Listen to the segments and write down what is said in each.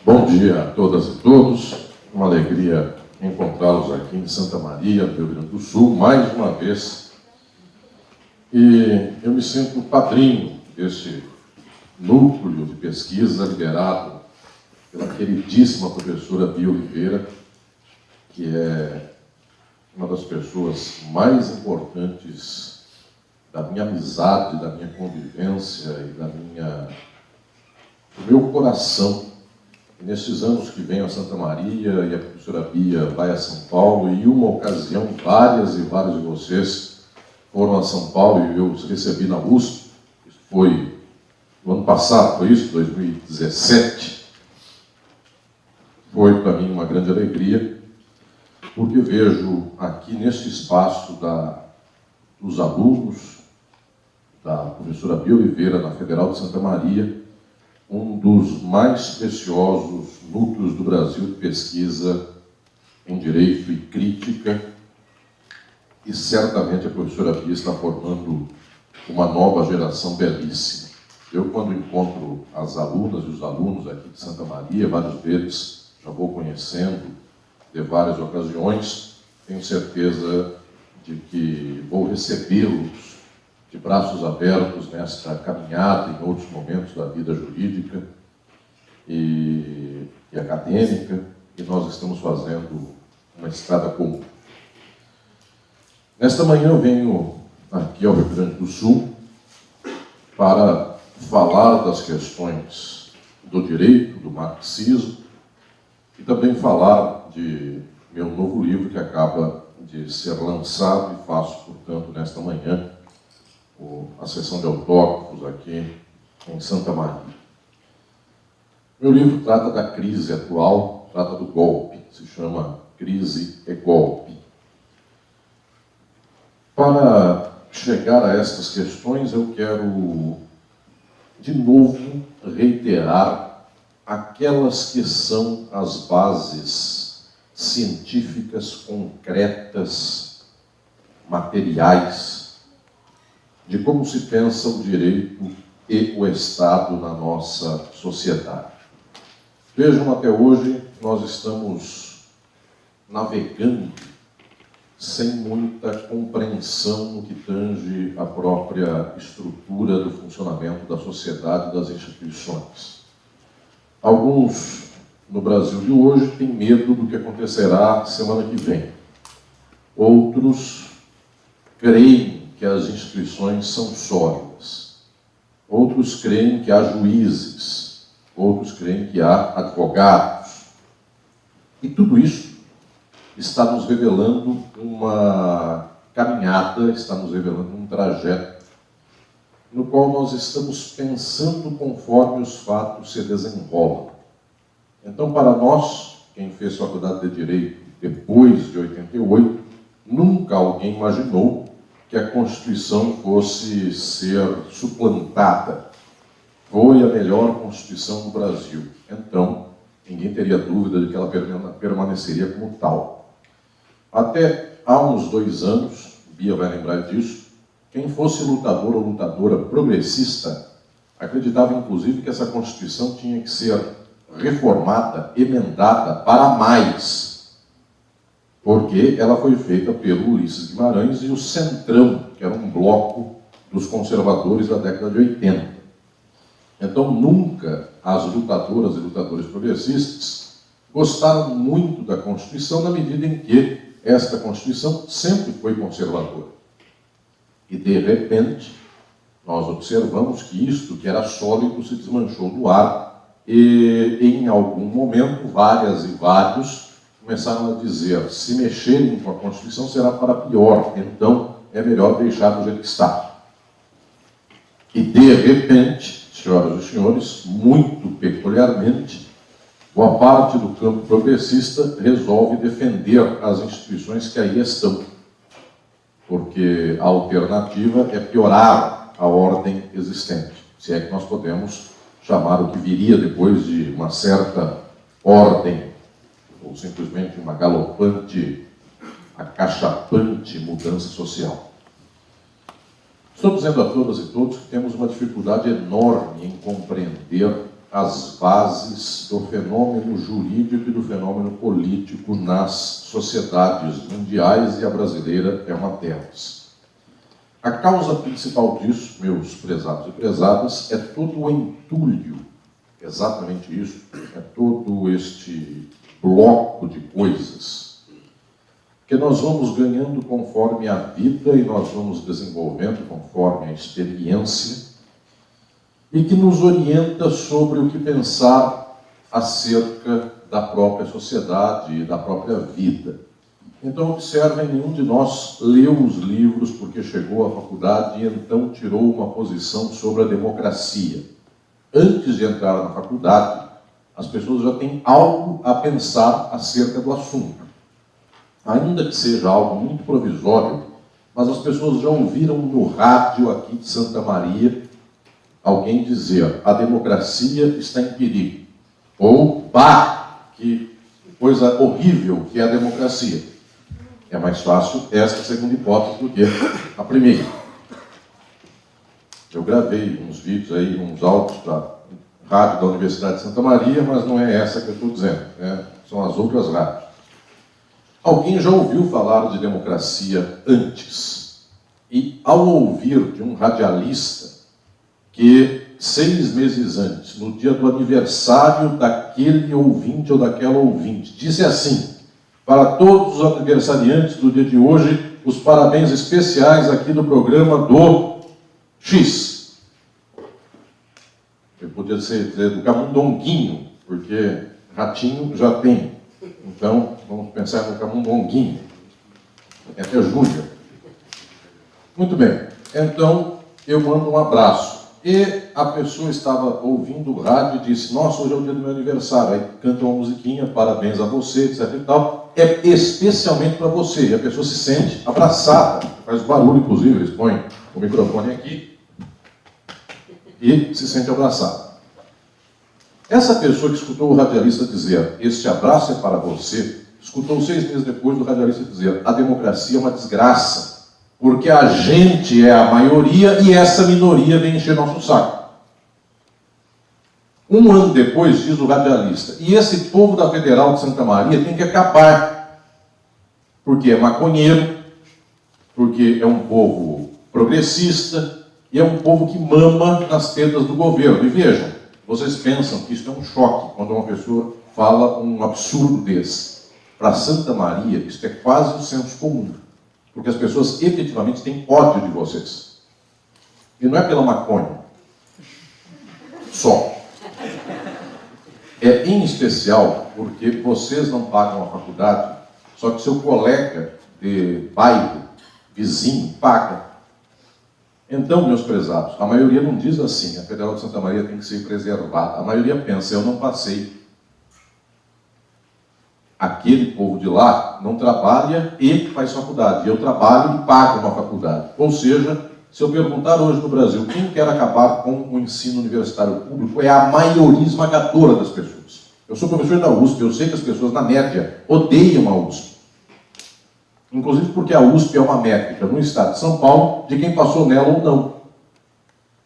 Bom dia a todas e todos. Uma alegria encontrá-los aqui em Santa Maria, do Rio Grande do Sul, mais uma vez. E eu me sinto padrinho desse núcleo de pesquisa liderado pela queridíssima professora Bia Oliveira, que é uma das pessoas mais importantes da minha amizade, da minha convivência e do meu coração. E nesses anos que venho a Santa Maria e a professora Bia vai a São Paulo, e uma ocasião, vários de vocês foram a São Paulo e eu os recebi na USP. Isso foi no ano passado, foi isso, 2017. Foi para mim uma grande alegria, porque vejo aqui neste espaço dos alunos da professora Bia Oliveira, na Federal de Santa Maria, um dos mais preciosos núcleos do Brasil de pesquisa em Direito e Crítica, e certamente a professora Bia está formando uma nova geração belíssima. Eu, quando encontro as alunas e os alunos aqui de Santa Maria, vários deles já vou conhecendo de várias ocasiões, tenho certeza de que vou recebê-los de braços abertos nesta caminhada em outros momentos da vida jurídica e acadêmica, e nós estamos fazendo uma estrada comum. Nesta manhã eu venho aqui ao Rio Grande do Sul para falar das questões do direito, do marxismo, e também falar de meu novo livro que acaba de ser lançado, e faço, portanto, nesta manhã, a sessão de autógrafos aqui em Santa Maria. Meu livro trata da crise atual, trata do golpe, se chama Crise e Golpe. Para chegar a estas questões, eu quero, de novo, reiterar aquelas que são as bases científicas, concretas, materiais, de como se pensa o direito e o Estado na nossa sociedade. Vejam, até hoje nós estamos navegando sem muita compreensão no que tange a própria estrutura do funcionamento da sociedade e das instituições. Alguns no Brasil de hoje têm medo do que acontecerá semana que vem. Outros creem que as instituições são sólidas. Outros creem que há juízes. Outros creem que há advogados. E tudo isso está nos revelando uma caminhada, está nos revelando um trajeto no qual nós estamos pensando conforme os fatos se desenrolam. Então, para nós, quem fez faculdade de Direito depois de 88, nunca alguém imaginou que a Constituição fosse ser suplantada. Foi a melhor Constituição do Brasil. Então, ninguém teria dúvida de que ela permaneceria como tal. Até há uns 2 anos, Bia vai lembrar disso, quem fosse lutador ou lutadora progressista acreditava, inclusive, que essa Constituição tinha que ser reformada, emendada para mais, porque ela foi feita pelo Ulisses Guimarães e o Centrão, que era um bloco dos conservadores da década de 80. Então, nunca as lutadoras e lutadores progressistas gostaram muito da Constituição, na medida em que esta Constituição sempre foi conservadora. E, de repente, nós observamos que isto que era sólido se desmanchou no ar e, em algum momento, várias e vários começaram a dizer: se mexerem com a Constituição será para pior, então é melhor deixar do jeito que está. E, de repente, senhoras e senhores, muito peculiarmente, boa parte do campo progressista resolve defender as instituições que aí estão, porque a alternativa é piorar a ordem existente, se é que nós podemos chamar o que viria depois de uma certa ordem, ou simplesmente uma galopante, acachapante mudança social. Estou dizendo a todas e todos que temos uma dificuldade enorme em compreender as bases do fenômeno jurídico e do fenômeno político nas sociedades mundiais, e a brasileira é uma delas. A causa principal disso, meus prezados e prezadas, é todo o entulho, exatamente isso, é todo este bloco de coisas que nós vamos ganhando conforme a vida e nós vamos desenvolvendo conforme a experiência, e que nos orienta sobre o que pensar acerca da própria sociedade e da própria vida. Então, observem, nenhum de nós leu os livros porque chegou à faculdade e então tirou uma posição sobre a democracia. Antes de entrar na faculdade, as pessoas já têm algo a pensar acerca do assunto. Ainda que seja algo muito provisório, mas as pessoas já ouviram no rádio aqui de Santa Maria alguém dizer: a democracia está em perigo. Ou, pá, que coisa horrível que é a democracia. É mais fácil esta segunda hipótese do que a primeira. Eu gravei uns vídeos aí, uns áudios para rádio da Universidade de Santa Maria, mas não é essa que eu estou dizendo, né? São as outras rádios. Alguém já ouviu falar de democracia antes? E ao ouvir de um radialista que 6 meses antes, no dia do aniversário daquele ouvinte ou daquela ouvinte, disse assim: para todos os aniversariantes do dia de hoje, os parabéns especiais aqui do programa do X. Eu podia dizer do camundonguinho, porque ratinho já tem. Então, vamos pensar no camundonguinho. Tem até Júnior. Muito bem. Então, eu mando um abraço. E a pessoa estava ouvindo o rádio e disse: nossa, hoje é o dia do meu aniversário. Aí canta uma musiquinha, parabéns a você, etc e tal. É especialmente para você. E a pessoa se sente abraçada. Faz barulho, inclusive, eles põem o microfone aqui e se sente abraçada. Essa pessoa que escutou o radialista dizer: este abraço é para você, escutou 6 meses depois do radialista dizer: a democracia é uma desgraça, porque a gente é a maioria e essa minoria vem encher nosso saco. 1 ano depois, diz o radialista: e esse povo da Federal de Santa Maria tem que acabar, porque é maconheiro, porque é um povo progressista e é um povo que mama nas tetas do governo. E vejam, vocês pensam que isso é um choque quando uma pessoa fala um absurdo desse. Para Santa Maria, isso é quase um senso comum, porque as pessoas efetivamente têm ódio de vocês. E não é pela maconha só. É em especial porque vocês não pagam a faculdade, só que seu colega de bairro, vizinho, paga. Então, meus prezados, a maioria não diz assim: a Federal de Santa Maria tem que ser preservada. A maioria pensa: eu não passei. Aquele povo de lá não trabalha e faz faculdade. Eu trabalho e pago uma faculdade. Ou seja, se eu perguntar hoje no Brasil quem quer acabar com o ensino universitário público, é a maioria esmagadora das pessoas. Eu sou professor da USP, eu sei que as pessoas, na média, odeiam a USP. Inclusive porque a USP é uma métrica no estado de São Paulo de quem passou nela ou não.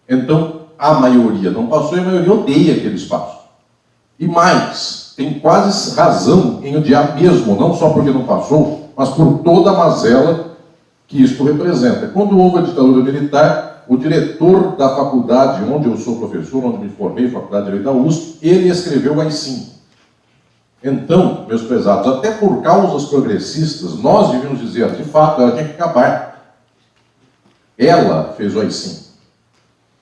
Então, a maioria não passou e a maioria odeia aquele espaço. E mais, tem quase razão em odiar mesmo, não só porque não passou, mas por toda a mazela que isto representa. Quando houve a ditadura militar, o diretor da faculdade onde eu sou professor, onde me formei, Faculdade de Direito da USP, ele escreveu o AI-5. Então, meus prezados, até por causas progressistas, nós devíamos dizer: de fato, ela tinha que acabar. Ela fez o AI-5.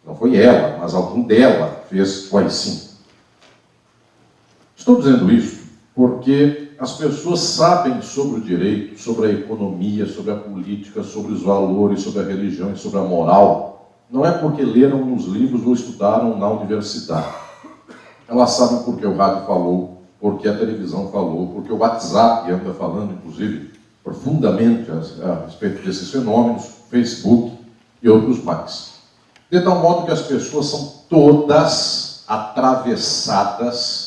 Não foi ela, mas algum dela fez o AI-5. Estou dizendo isso porque as pessoas sabem sobre o direito, sobre a economia, sobre a política, sobre os valores, sobre a religião e sobre a moral, não é porque leram nos livros ou estudaram na universidade. Elas sabem porque o rádio falou, porque a televisão falou, porque o WhatsApp anda falando, inclusive, profundamente a respeito desses fenômenos, Facebook e outros mais. De tal modo que as pessoas são todas atravessadas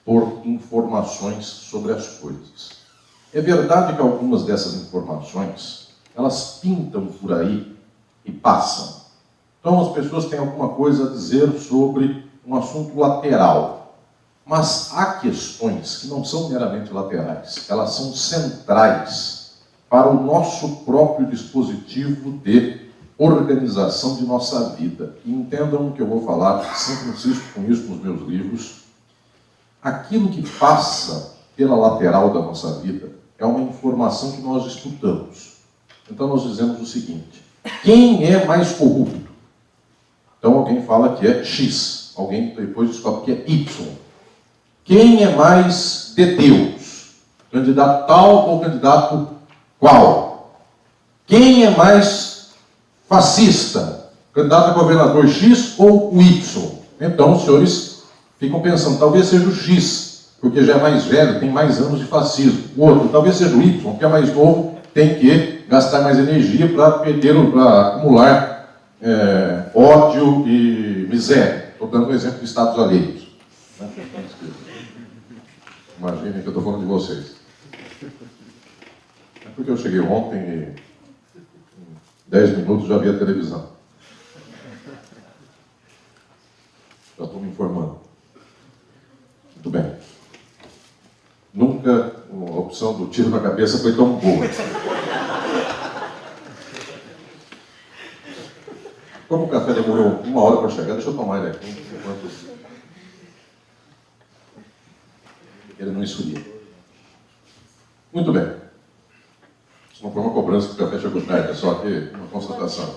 por informações sobre as coisas. É verdade que algumas dessas informações, elas pintam por aí e passam. Então as pessoas têm alguma coisa a dizer sobre um assunto lateral. Mas há questões que não são meramente laterais, elas são centrais para o nosso próprio dispositivo de organização de nossa vida. E entendam o que eu vou falar, sempre insisto com isso nos meus livros. Aquilo que passa pela lateral da nossa vida é uma informação que nós disputamos. Então nós dizemos o seguinte: quem é mais corrupto? Então alguém fala que é X, alguém depois descobre que é Y. Quem é mais de Deus? Candidato tal ou candidato qual? Quem é mais fascista? Candidato a governador X ou o Y? Então os senhores ficam pensando, talvez seja o X, porque já é mais velho, tem mais anos de fascismo. O outro, talvez seja o Y, porque é mais novo, tem que gastar mais energia para acumular ódio e miséria. Estou dando um exemplo de estados alheios. Imaginem que eu estou falando de vocês. É porque eu cheguei ontem e em 10 minutos já vi a televisão. Já estou me informando. Muito bem. Nunca a opção do tiro na cabeça foi tão boa. Como o café demorou 1 hora para chegar, deixa eu tomar ele aqui enquanto ele não esfria. Muito bem. Isso não foi uma cobrança que o café chegou tarde, é só aqui uma constatação.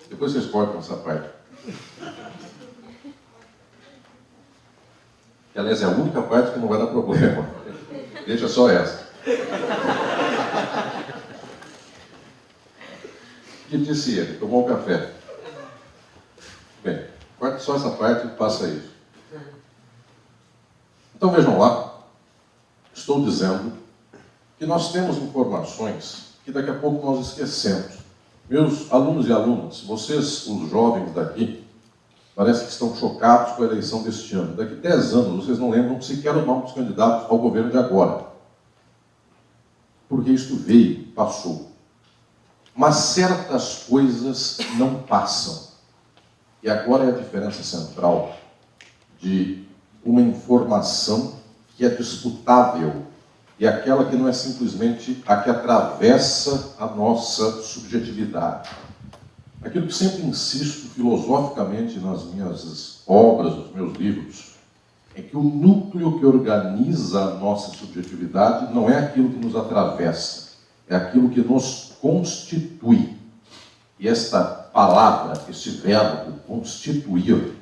Depois vocês cortam essa parte. Que, aliás, é a única parte que não vai dar problema. Deixa só essa. O que disse ele? Tomou o café. Bem, corta só essa parte e passa isso. Então vejam lá, estou dizendo que nós temos informações que daqui a pouco nós esquecemos. Meus alunos e alunas, vocês, os jovens daqui, parece que estão chocados com a eleição deste ano. Daqui 10 anos vocês não lembram sequer o nome dos candidatos ao governo de agora. Porque isto veio, passou. Mas certas coisas não passam. E agora é a diferença central de uma informação que é disputável e aquela que não é simplesmente a que atravessa a nossa subjetividade. Aquilo que sempre insisto filosoficamente nas minhas obras, nos meus livros, é que o núcleo que organiza a nossa subjetividade não é aquilo que nos atravessa, é aquilo que nos constitui. E esta palavra, este verbo, constituir,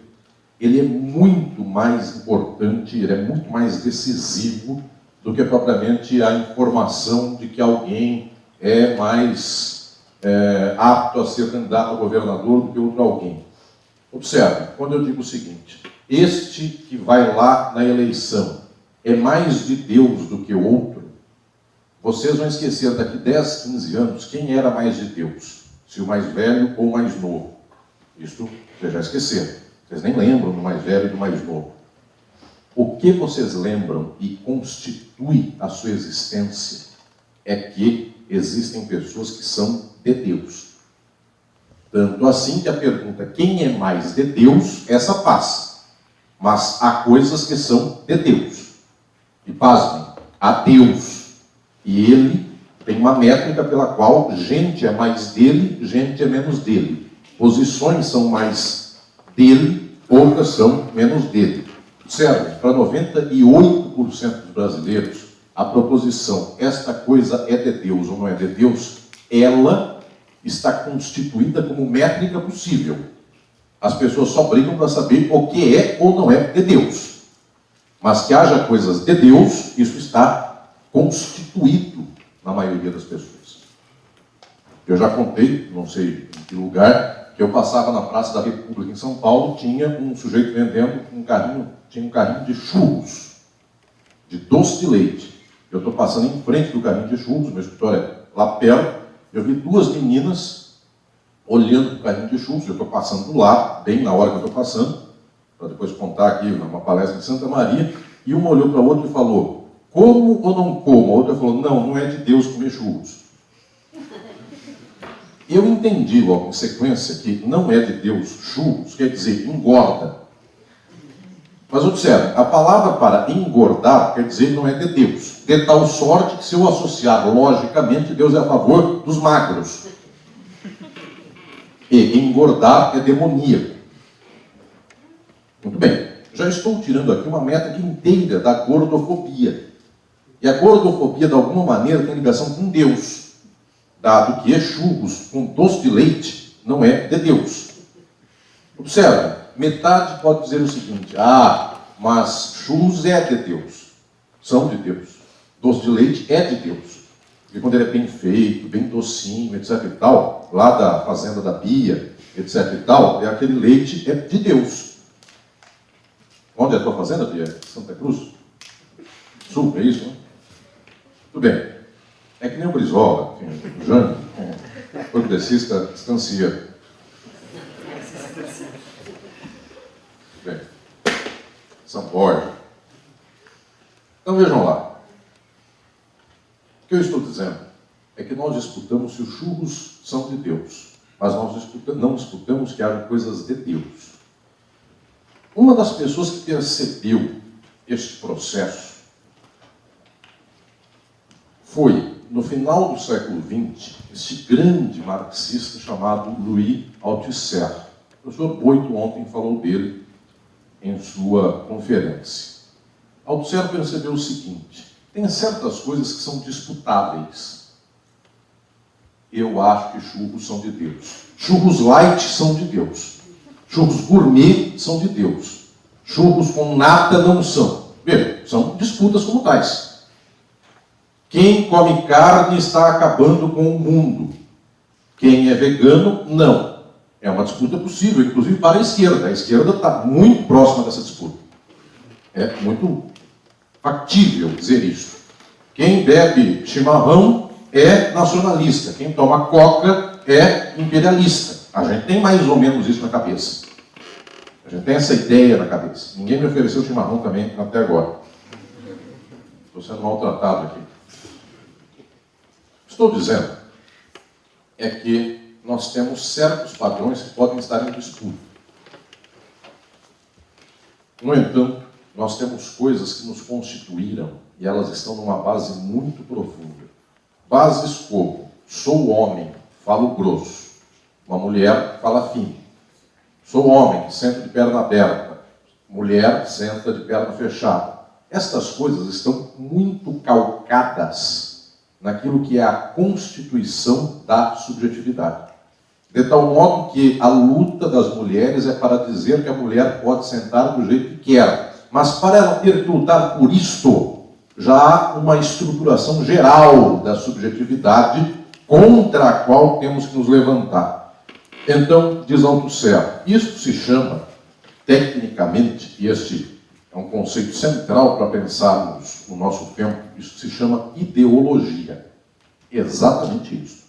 ele é muito mais importante, ele é muito mais decisivo do que propriamente a informação de que alguém é mais apto a ser candidato a governador do que outro alguém. Observe, quando eu digo o seguinte: este que vai lá na eleição é mais de Deus do que o outro, vocês vão esquecer daqui 10, 15 anos quem era mais de Deus, se o mais velho ou o mais novo. Isso vocês já esqueceram. Vocês nem lembram do mais velho e do mais novo. O que vocês lembram e constitui a sua existência é que existem pessoas que são de Deus. Tanto assim que a pergunta, quem é mais de Deus, essa passa. Mas há coisas que são de Deus. E pasmem, há Deus. E ele tem uma métrica pela qual gente é mais dele, gente é menos dele. Posições são mais dele, outras são menos dele. Observe, para 98% dos brasileiros, a proposição, esta coisa é de Deus ou não é de Deus, ela está constituída como métrica possível. As pessoas só brigam para saber o que é ou não é de Deus. Mas que haja coisas de Deus, isso está constituído na maioria das pessoas. Eu já contei, não sei em que lugar, que eu passava na Praça da República em São Paulo, tinha um sujeito vendendo um carrinho de churros, de doce de leite. Eu estou passando em frente do carrinho de churros, meu escritório é lá perto, eu vi 2 meninas olhando para o carrinho de churros, eu estou passando do lado, bem na hora que eu estou passando, para depois contar aqui numa palestra em Santa Maria, e uma olhou para a outra e falou, como ou não como? A outra falou, não, não é de Deus comer churros. Eu entendi logo em sequência que não é de Deus churros, quer dizer, engorda. Mas observe, a palavra para engordar quer dizer não é de Deus. De tal sorte que, se eu associar logicamente, Deus é a favor dos magros. E engordar é demoníaco. Muito bem, já estou tirando aqui uma métrica inteira da gordofobia. E a gordofobia, de alguma maneira, tem ligação com Deus, dado que churros com doce de leite não é de Deus. Observe, metade pode dizer o seguinte: mas churros é de Deus, são de Deus. Doce de leite é de Deus. E quando ele é bem feito, bem docinho, etc e tal, lá da fazenda da Bia, etc e tal, é aquele leite é de Deus. Onde é a tua fazenda, Bia? Santa Cruz? Sul, é isso, né? Tudo bem. É que nem o Brizola, o Jânio, progressista, distancia. Bem, São Borja. Então vejam lá. O que eu estou dizendo é que nós disputamos se os churros são de Deus, mas nós não disputamos que haja coisas de Deus. Uma das pessoas que percebeu este processo foi, no final do século XX, este grande marxista chamado Louis Althusser. O professor Boito ontem falou dele em sua conferência. Althusser percebeu o seguinte: tem certas coisas que são disputáveis. Eu acho que churros são de Deus. Churros light são de Deus. Churros gourmet são de Deus. Churros com nata não são. Veja, são disputas como tais. Quem come carne está acabando com o mundo. Quem é vegano, não. É uma disputa possível, inclusive para a esquerda. A esquerda está muito próxima dessa disputa. É muito factível dizer isso. Quem bebe chimarrão é nacionalista. Quem toma coca é imperialista. A gente tem mais ou menos isso na cabeça. A gente tem essa ideia na cabeça. Ninguém me ofereceu chimarrão também até agora. Estou sendo maltratado aqui. Estou dizendo é que nós temos certos padrões que podem estar em disputa. No entanto, nós temos coisas que nos constituíram e elas estão numa base muito profunda. Bases como: sou homem, falo grosso. Uma mulher fala fino. Sou homem, sento de perna aberta. Mulher senta de perna fechada. Estas coisas estão muito calcadas naquilo que é a constituição da subjetividade. De tal modo que a luta das mulheres é para dizer que a mulher pode sentar do jeito que quer. Mas para ela ter que lutar por isto, já há uma estruturação geral da subjetividade contra a qual temos que nos levantar. Então, diz Althusser, isso se chama, tecnicamente, e este é um conceito central para pensarmos no nosso tempo, isso se chama ideologia. Exatamente isso.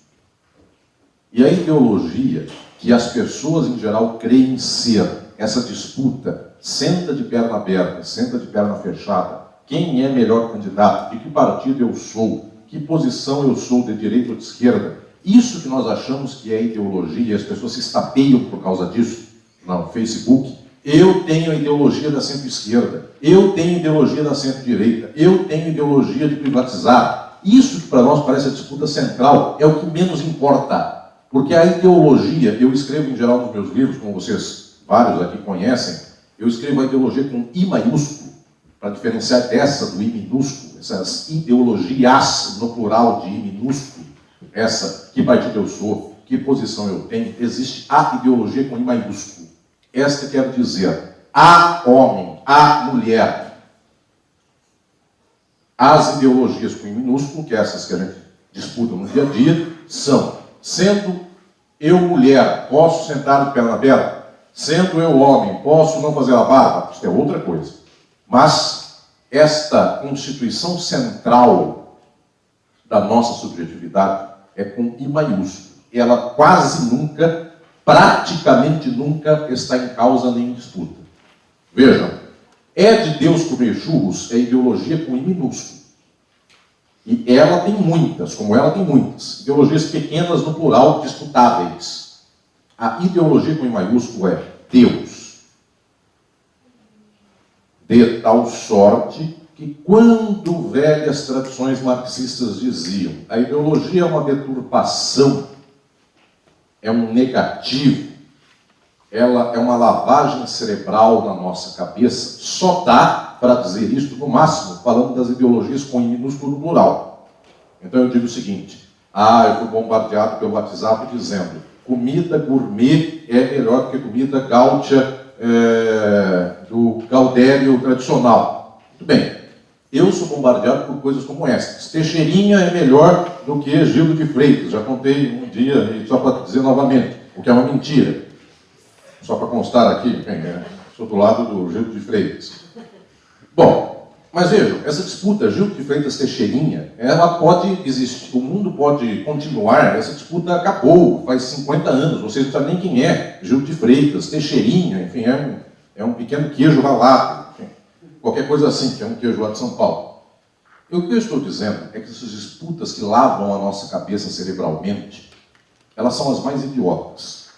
E a ideologia que as pessoas em geral creem ser essa disputa, senta de perna aberta, senta de perna fechada, quem é melhor candidato, de que partido eu sou, que posição eu sou, de direita ou de esquerda, isso que nós achamos que é ideologia, e as pessoas se estapeiam por causa disso no Facebook. Eu tenho a ideologia da centro-esquerda, eu tenho ideologia da centro-direita, eu tenho ideologia de privatizar. Isso que para nós parece a disputa central é o que menos importa. Porque a ideologia, eu escrevo em geral nos meus livros, como vocês vários aqui conhecem, eu escrevo a ideologia com I maiúsculo, para diferenciar dessa do I minúsculo, essas ideologias no plural de I minúsculo, essa, que partido eu sou, que posição eu tenho, existe a ideologia com I maiúsculo. Esta quer dizer, a homem, a mulher. As ideologias com I minúsculo, que é essas que a gente disputa no dia a dia, são: sendo eu mulher, posso sentar de perna aberta? Sendo eu homem, posso não fazer a barba? Isso é outra coisa. Mas esta constituição central da nossa subjetividade é com I maiúsculo. Ela quase nunca, praticamente nunca, está em causa nem em disputa. Vejam, é de Deus comer churros é ideologia com I minúsculo. E ela tem muitas, como ela tem muitas. Ideologias pequenas no plural, disputáveis. A ideologia com I maiúsculo é Deus. De tal sorte que quando velhas tradições marxistas diziam a ideologia é uma deturpação, é um negativo, ela é uma lavagem cerebral na nossa cabeça, só dá para dizer isso no máximo, falando das ideologias com I minúsculo no plural. Então eu digo o seguinte, eu fui bombardeado pelo WhatsApp dizendo comida gourmet é melhor do que comida gaúcha do Gaudério tradicional. Muito bem, eu sou bombardeado por coisas como essas. Teixeirinha é melhor do que Gildo de Freitas, já contei um dia, e só para dizer novamente, o que é uma mentira. Só para constar aqui, sou do lado do Gildo de Freitas. Bom, mas vejam, essa disputa Gildo de Freitas-Teixeirinha, ela pode existir, o mundo pode continuar, essa disputa acabou, faz 50 anos, vocês não sabem nem quem é Gildo de Freitas, Teixeirinha, enfim, é um pequeno queijo ralado, enfim, qualquer coisa assim, que é um queijo lá de São Paulo. E o que eu estou dizendo é que essas disputas que lavam a nossa cabeça cerebralmente, elas são as mais idiotas.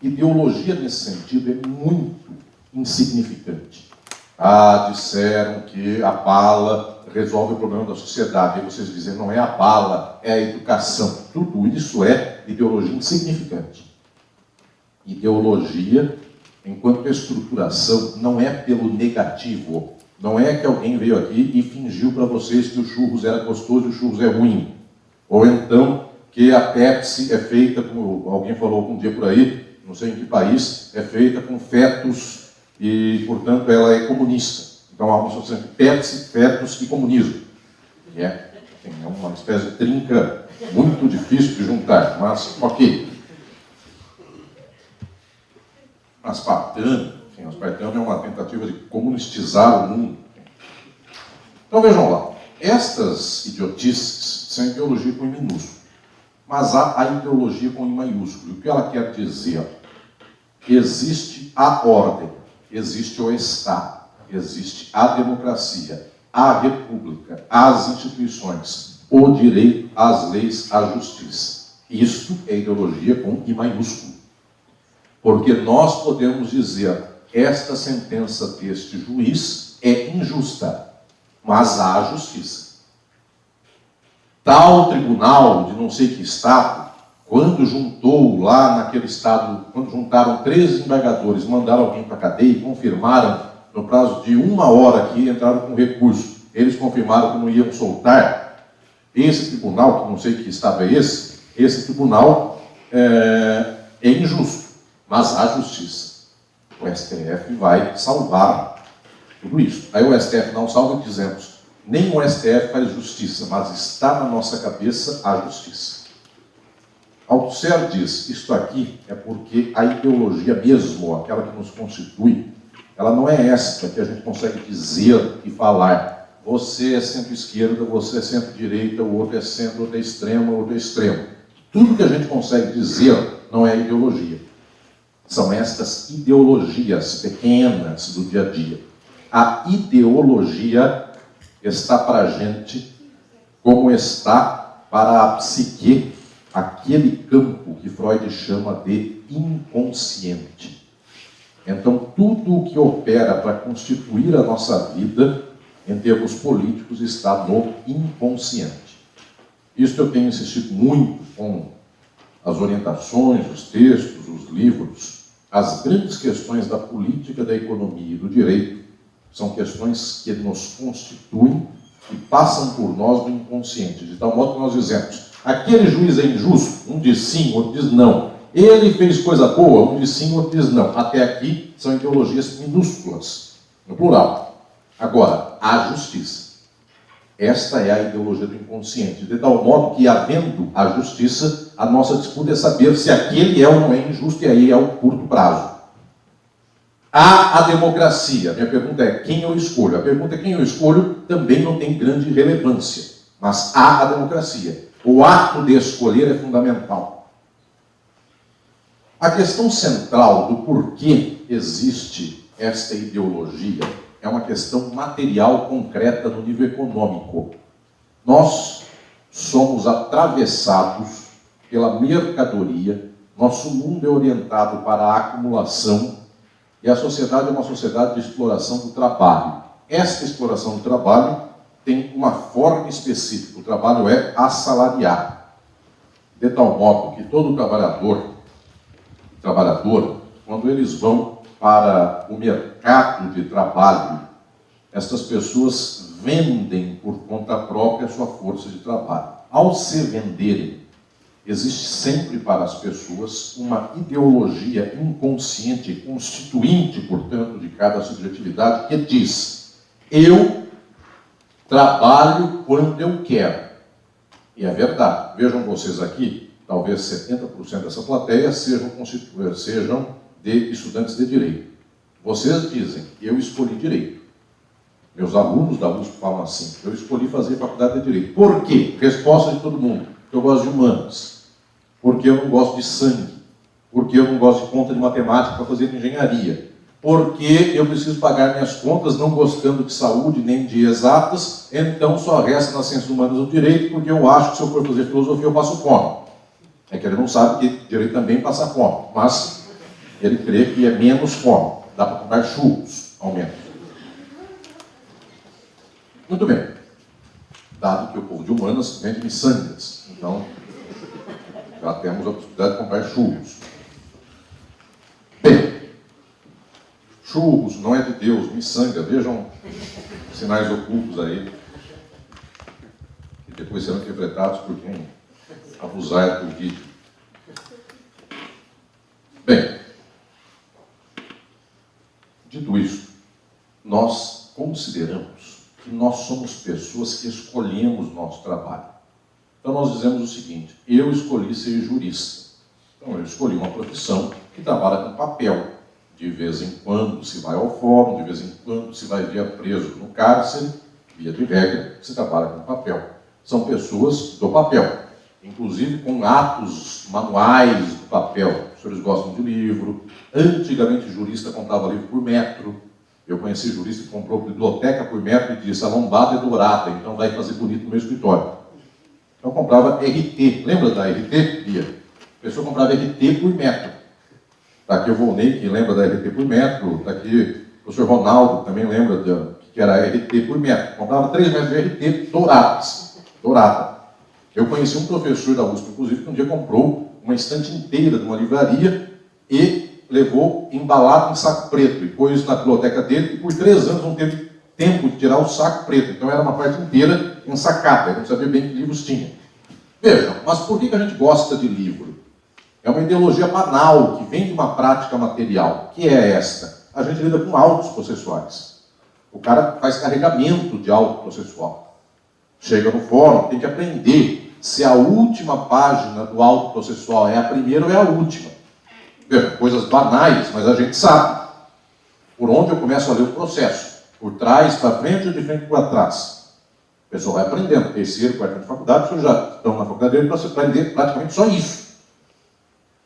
Ideologia, nesse sentido, é muito insignificante. Disseram que a bala resolve o problema da sociedade. E vocês dizem, não é a bala, é a educação. Tudo isso é ideologia insignificante. Ideologia, enquanto estruturação, não é pelo negativo. Não é que alguém veio aqui e fingiu para vocês que o churros era gostoso e o churros é ruim. Ou então que a Pepsi é feita, como alguém falou algum dia por aí, não sei em que país, é feita com fetos e, portanto, ela é comunista. Então há uma associação entre Pepsi, fetos e comunismo. É uma espécie de trinca muito difícil de juntar, mas ok. Aspartame, aspartame é uma tentativa de comunistizar o mundo. Então vejam lá, estas idiotices são ideologia com I minúsculo, mas há a ideologia com I maiúsculo. O que ela quer dizer? Existe a ordem, existe o Estado, existe a democracia, a república, as instituições, o direito, as leis, a justiça. Isto é ideologia com I maiúsculo. Porque nós podemos dizer, esta sentença deste juiz é injusta, mas há justiça. Tal tribunal de não sei que estado, quando juntou lá naquele estado, quando juntaram 13 embargadores, mandaram alguém para a cadeia e confirmaram, no prazo de 1 hora que entraram com recurso, eles confirmaram que não iam soltar, esse tribunal, que não sei que estado é esse tribunal é injusto. Mas há justiça. O STF vai salvar tudo isso. Aí o STF não salva e dizemos, nem o STF faz justiça, mas está na nossa cabeça a justiça. Althusser diz, isto aqui é porque a ideologia mesmo, aquela que nos constitui, ela não é esta que a gente consegue dizer e falar. Você é centro-esquerda, você é centro-direita, o outro é centro, o outro é extremo, o outro é extremo. Tudo que a gente consegue dizer não é ideologia. São estas ideologias pequenas do dia a dia. A ideologia está para a gente como está para a psique, aquele campo que Freud chama de inconsciente. Então, tudo o que opera para constituir a nossa vida, em termos políticos, está no inconsciente. Isso eu tenho insistido muito com as orientações, os textos, os livros. As grandes questões da política, da economia e do direito são questões que nos constituem e passam por nós no inconsciente, de tal modo que nós dizemos, aquele juiz é injusto, um diz sim, outro diz não. Ele fez coisa boa, um diz sim, outro diz não. Até aqui são ideologias minúsculas, no plural. Agora, a justiça. Esta é a ideologia do inconsciente, de tal modo que, havendo a justiça, a nossa disputa é saber se aquele é ou não é injusto, e aí é o curto prazo. Há a democracia. Minha pergunta é, quem eu escolho? A pergunta é quem eu escolho também não tem grande relevância, mas há a democracia. O ato de escolher é fundamental. A questão central do porquê existe esta ideologia é uma questão material concreta no nível econômico. Nós somos atravessados pela mercadoria, nosso mundo é orientado para a acumulação e a sociedade é uma sociedade de exploração do trabalho. Esta exploração do trabalho tem uma forma específica, o trabalho é assalariado, de tal modo que todo trabalhador, quando eles vão para o mercado de trabalho, estas pessoas vendem por conta própria a sua força de trabalho. Ao se venderem, existe sempre para as pessoas uma ideologia inconsciente, constituinte, portanto, de cada subjetividade, que diz: eu trabalho quando eu quero. E é verdade. Vejam vocês aqui, talvez 70% dessa plateia sejam de estudantes de direito. Vocês dizem: eu escolhi direito. Meus alunos da USP falam assim: eu escolhi fazer faculdade de direito. Por quê? Resposta de todo mundo: porque eu gosto de humanas, porque eu não gosto de sangue, porque eu não gosto de conta de matemática para fazer engenharia, porque eu preciso pagar minhas contas não gostando de saúde nem de exatas, então só resta nas ciências humanas o direito, porque eu acho que se eu for fazer filosofia eu passo fome. É que ele não sabe que direito também passa fome, mas ele crê que é menos fome, dá para comprar churros ao menos. Muito bem, dado que o povo de humanas vende miçangas, então já temos a possibilidade de comprar churros. Bem, churros não é de Deus, miçanga, vejam sinais ocultos aí, que depois serão interpretados por quem abusar do vídeo. Bem, dito isso, nós consideramos que nós somos pessoas que escolhemos nosso trabalho. Então nós dizemos o seguinte: eu escolhi ser jurista. Então eu escolhi uma profissão que trabalha com papel. De vez em quando se vai ao fórum, de vez em quando se vai via preso no cárcere, via de regra, se trabalha com papel. São pessoas do papel, inclusive com atos manuais do papel. Os senhores gostam de livro. Antigamente jurista comprava livro por metro. Eu conheci jurista que comprou biblioteca por metro e disse: a lombada é dourada, então vai fazer bonito no meu escritório. Então comprava RT. Lembra da RT, Bia? A pessoa comprava RT por metro. Está aqui o Volney, que lembra da RT por metro. Está aqui o senhor Ronaldo, que também lembra que era RT por metro. Comprava 3 metros de RT douradas. Dourada. Eu conheci um professor da USP, inclusive, que um dia comprou uma estante inteira de uma livraria e levou embalado em saco preto e pôs na biblioteca dele, e por 3 anos não teve tempo de tirar o saco preto. Então era uma parte inteira ensacada, ele não sabia bem que livros tinha. Vejam, mas por que a gente gosta de livro? É uma ideologia banal, que vem de uma prática material. Que é esta? A gente lida com autos processuais. O cara faz carregamento de auto processual. Chega no fórum, tem que aprender se a última página do auto processual é a primeira ou é a última. Veja, coisas banais, mas a gente sabe por onde eu começo a ler o processo. Por trás, para frente ou de frente para trás. A pessoa vai aprendendo. Terceiro, quarto ano de faculdade, os senhores já estão na faculdade dele para você aprender praticamente só isso.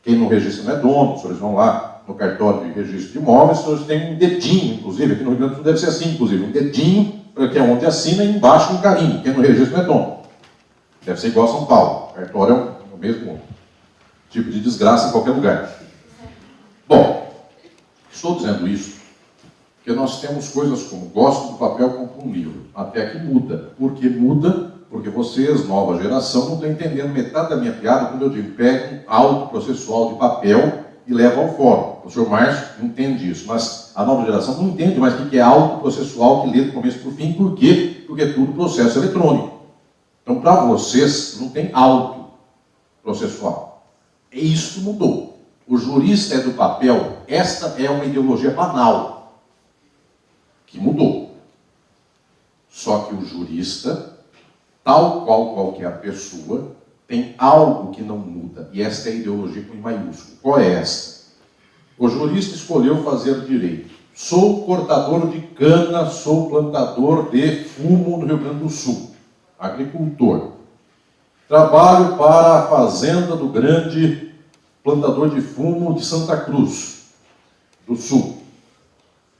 Quem não registra não é dono, os senhores vão lá no cartório de registro de imóveis, os senhores têm um dedinho, inclusive, aqui no Rio Grande do Sul deve ser assim, inclusive, um dedinho, que é onde assina, e embaixo um carinho. Quem não registra não é dono. Deve ser igual a São Paulo. O cartório é o mesmo tipo de desgraça em qualquer lugar. Bom, estou dizendo isso porque nós temos coisas como gosto do papel, compro um livro. Até que muda. Por que muda? Porque vocês, nova geração, não estão entendendo metade da minha piada quando eu digo: pega um auto processual de papel e leva ao fórum. O senhor Márcio entende isso, mas a nova geração não entende mais o que é auto processual, que lê do começo para o fim. Por quê? Porque é tudo processo eletrônico. Então, para vocês, não tem auto processual. E isso mudou. O jurista é do papel. Esta é uma ideologia banal que mudou. Só que o jurista, tal qual qualquer pessoa, tem algo que não muda. E esta é a ideologia com I maiúsculo. Qual é esta? O jurista escolheu fazer direito. Sou cortador de cana, sou plantador de fumo no Rio Grande do Sul. Agricultor. Trabalho para a fazenda do grande plantador de fumo de Santa Cruz do Sul.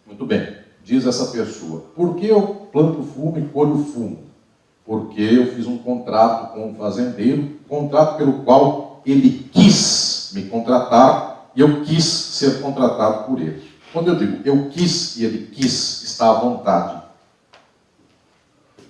Muito bem. Diz essa pessoa: por que eu planto fumo e colho fumo? porque eu fiz um contrato com o fazendeiro, contrato pelo qual ele quis me contratar e eu quis ser contratado por ele. Quando eu digo eu quis e ele quis, está à vontade.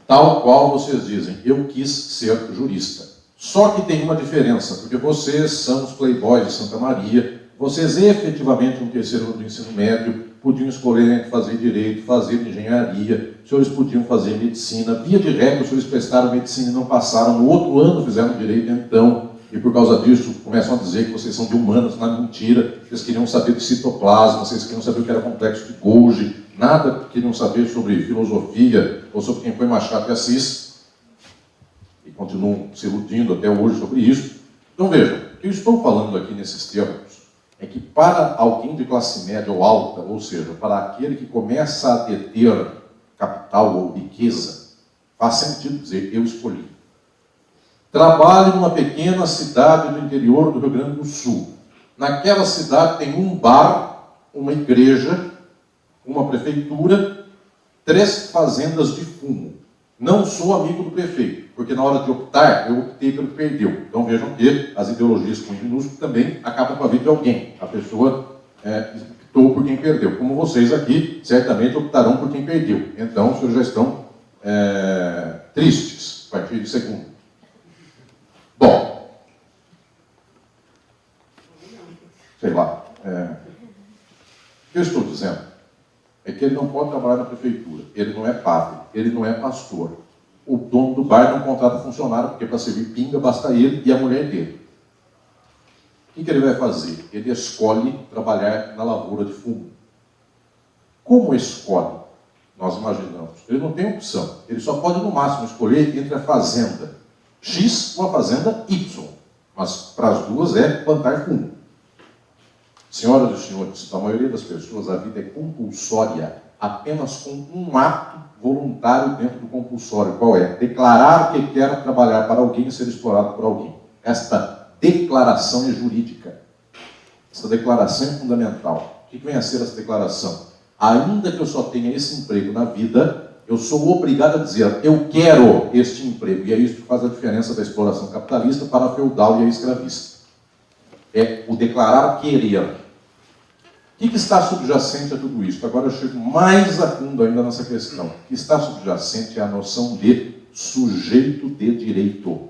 Tal qual vocês dizem, eu quis ser jurista. Só que tem uma diferença, porque vocês são os playboys de Santa Maria, vocês efetivamente no terceiro ano do ensino médio podiam escolher entre fazer direito, fazer engenharia, os senhores podiam fazer medicina, via de regra os senhores prestaram medicina e não passaram, no outro ano fizeram direito então, e por causa disso começam a dizer que vocês são de humanas, não é mentira, vocês queriam saber de citoplasma, vocês queriam saber o que era complexo de Golgi, nada queriam saber sobre filosofia ou sobre quem foi Machado de Assis, e continuam se iludindo até hoje sobre isso. Então vejam, o que eu estou falando aqui nesses termos é que para alguém de classe média ou alta, ou seja, para aquele que começa a deter capital ou riqueza, faz sentido dizer, eu escolhi. Trabalho numa pequena cidade do interior do Rio Grande do Sul. Naquela cidade tem um bar, uma igreja, uma prefeitura, 3 fazendas de fumo. Não sou amigo do prefeito, porque na hora de optar, eu optei pelo que perdeu. Então vejam que as ideologias com minúsculo também acabam com a vida de alguém. A pessoa optou por quem perdeu. Como vocês aqui, certamente optarão por quem perdeu. Então, os senhores já estão tristes, a partir de segundo. Bom, sei lá. O que eu estou dizendo é que ele não pode trabalhar na prefeitura, ele não é padre, ele não é pastor. O dono do bar não contrata funcionário, porque para servir pinga basta ele e a mulher dele. O que ele vai fazer? Ele escolhe trabalhar na lavoura de fumo. Como escolhe? Nós imaginamos. Ele não tem opção. Ele só pode, no máximo, escolher entre a fazenda X ou a fazenda Y. Mas para as duas é plantar fumo. Senhoras e senhores, para a maioria das pessoas a vida é compulsória apenas com um ato voluntário dentro do compulsório. Qual é? Declarar que quer trabalhar para alguém e ser explorado por alguém. Esta declaração é jurídica. Essa declaração é fundamental. O que vem a ser essa declaração? Ainda que eu só tenha esse emprego na vida, eu sou obrigado a dizer, eu quero este emprego. E é isso que faz a diferença da exploração capitalista para a feudal e a escravista. É o declarar querer. O que está subjacente a tudo isso? Agora eu chego mais a fundo ainda nessa questão. O que está subjacente é a noção de sujeito de direito.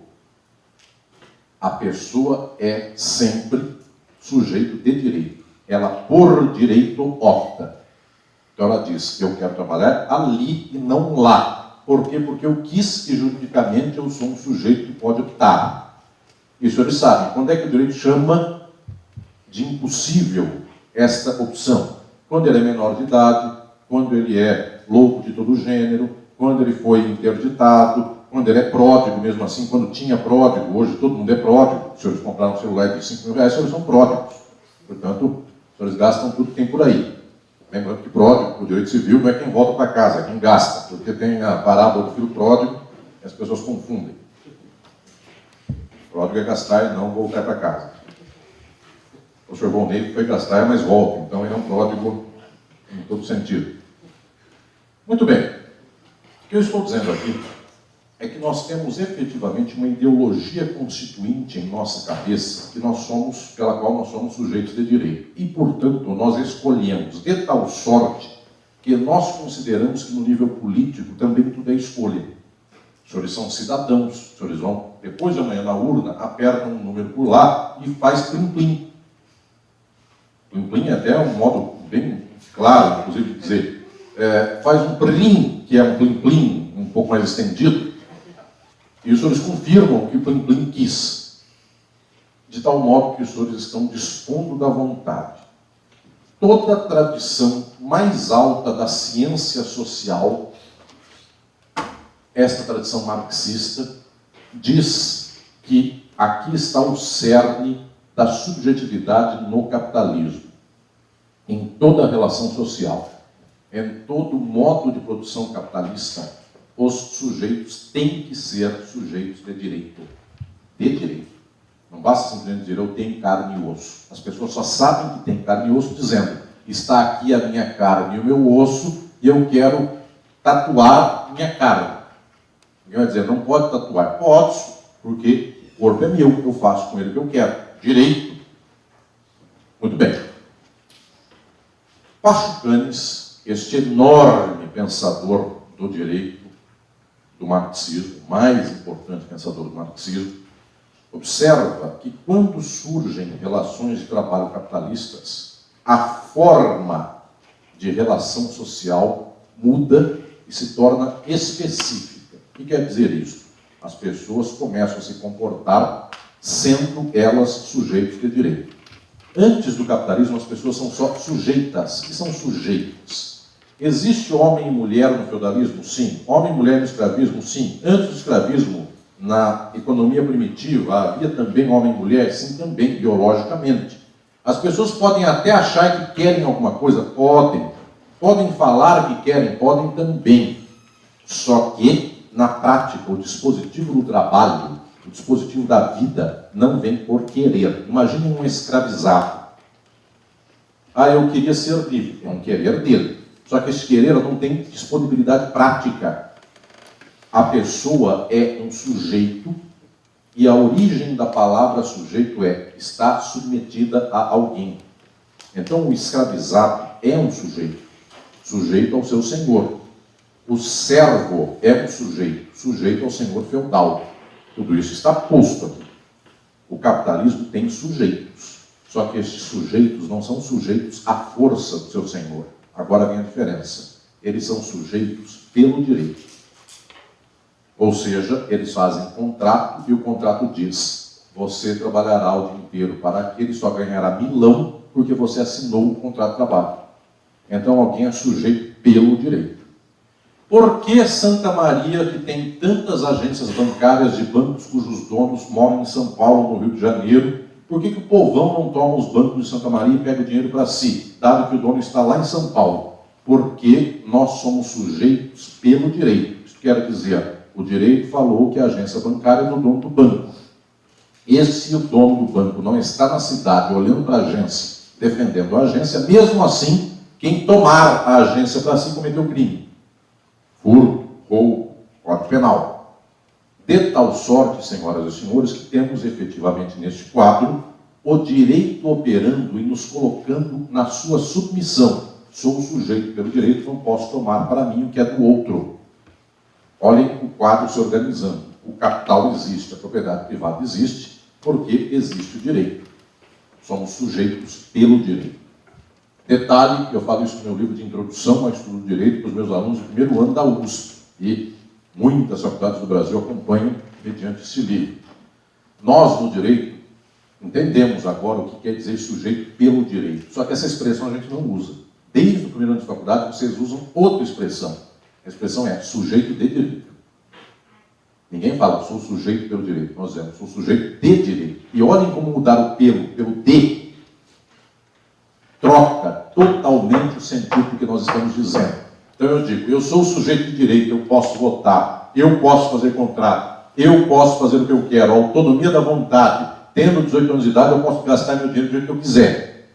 A pessoa é sempre sujeito de direito. Ela, por direito, opta. Então ela diz, eu quero trabalhar ali e não lá. Por quê? Porque eu quis que juridicamente eu sou um sujeito que pode optar. Isso eles sabem. Quando é que o direito chama de impossível esta opção? Quando ele é menor de idade, quando ele é louco de todo gênero, quando ele foi interditado, quando ele é pródigo, mesmo assim, quando tinha pródigo, hoje todo mundo é pródigo. Se eles compraram um celular de 5 mil reais, eles são pródigos. Portanto, eles gastam tudo que tem por aí. Lembrando que pródigo, o direito civil, não é quem volta para casa, é quem gasta, porque tem a parábola do filho pródigo e as pessoas confundem. Pródigo é gastar e não voltar para casa. O senhor Volney foi gastar, mas volta, então ele é um pródigo em todo sentido. Muito bem. O que eu estou dizendo aqui é que nós temos efetivamente uma ideologia constituinte em nossa cabeça pela qual nós somos sujeitos de direito. E, portanto, nós escolhemos de tal sorte que nós consideramos que no nível político também tudo é escolha. Os senhores são cidadãos, os senhores vão, depois de amanhã na urna, apertam um número por lá e faz plim-plim. Plim-plim é até um modo bem claro, inclusive, de dizer, faz um plim, que é um plim-plim um pouco mais estendido, e os senhores confirmam que o plim-plim quis, de tal modo que os senhores estão dispondo da vontade. Toda a tradição mais alta da ciência social, esta tradição marxista, diz que aqui está o cerne da subjetividade no capitalismo, em toda a relação social, em todo modo de produção capitalista. Os sujeitos têm que ser sujeitos de direito. De direito. Não basta simplesmente dizer, eu tenho carne e osso. As pessoas só sabem que tem carne e osso dizendo, está aqui a minha carne e o meu osso, e eu quero tatuar minha carne. Alguém vai dizer, não pode tatuar. Posso, porque o corpo é meu, eu faço com ele o que eu quero. Direito. Muito bem. Pachucanes, este enorme pensador do direito, do marxismo, o mais importante pensador do marxismo, observa que quando surgem relações de trabalho capitalistas, a forma de relação social muda e se torna específica. O que quer dizer isso? As pessoas começam a se comportar sendo elas sujeitos de direito. Antes do capitalismo, as pessoas são só sujeitas. O que são sujeitos? Existe homem e mulher no feudalismo? Sim. Homem e mulher no escravismo? Sim. Antes do escravismo, na economia primitiva, havia também homem e mulher? Sim, também, biologicamente. As pessoas podem até achar que querem alguma coisa? Podem. Podem falar que querem? Podem também. Só que, na prática, o dispositivo do trabalho, o dispositivo da vida, não vem por querer. Imagine um escravizado. Ah, eu queria ser livre. É um querer dele. Só que esse querer não tem disponibilidade prática. A pessoa é um sujeito, e a origem da palavra sujeito é está submetida a alguém. Então, o escravizado é um sujeito, sujeito ao seu senhor. O servo é um sujeito, sujeito ao senhor feudal. Tudo isso está posto aqui. O capitalismo tem sujeitos, só que esses sujeitos não são sujeitos à força do seu senhor. Agora vem a diferença. Eles são sujeitos pelo direito. Ou seja, eles fazem contrato e o contrato diz: você trabalhará o dia inteiro para aquele, só ganhará milão porque você assinou o contrato de trabalho. Então alguém é sujeito pelo direito. Por que Santa Maria, que tem tantas agências bancárias de bancos cujos donos moram em São Paulo, no Rio de Janeiro, por que o povão não toma os bancos de Santa Maria e pega o dinheiro para si, dado que o dono está lá em São Paulo? Porque nós somos sujeitos pelo direito. Isso quer dizer, o direito falou que a agência bancária é do dono do banco. E se o dono do banco não está na cidade olhando para a agência, defendendo a agência, mesmo assim, quem tomar a agência para si cometeu crime. Furto, roubo, Código Penal. De tal sorte, senhoras e senhores, que temos efetivamente neste quadro o direito operando e nos colocando na sua submissão. Sou sujeito pelo direito, não posso tomar para mim o que é do outro. Olhem o quadro se organizando. O capital existe, a propriedade privada existe, porque existe o direito. Somos sujeitos pelo direito. Detalhe, eu falo isso no meu livro de introdução ao estudo do direito para os meus alunos do primeiro ano da USP. E muitas faculdades do Brasil acompanham mediante esse livro. Nós, no direito, entendemos agora o que quer dizer sujeito pelo direito. Só que essa expressão a gente não usa. Desde o primeiro ano de faculdade, vocês usam outra expressão. A expressão é sujeito de direito. Ninguém fala, sou sujeito pelo direito. Nós dizemos, sou sujeito de direito. E olhem como mudar o pelo de. Troca totalmente o sentido do que nós estamos dizendo. Então eu digo, eu sou sujeito de direito, eu posso votar, eu posso fazer contrato, eu posso fazer o que eu quero, a autonomia da vontade. Tendo 18 anos de idade, eu posso gastar meu dinheiro do jeito que eu quiser.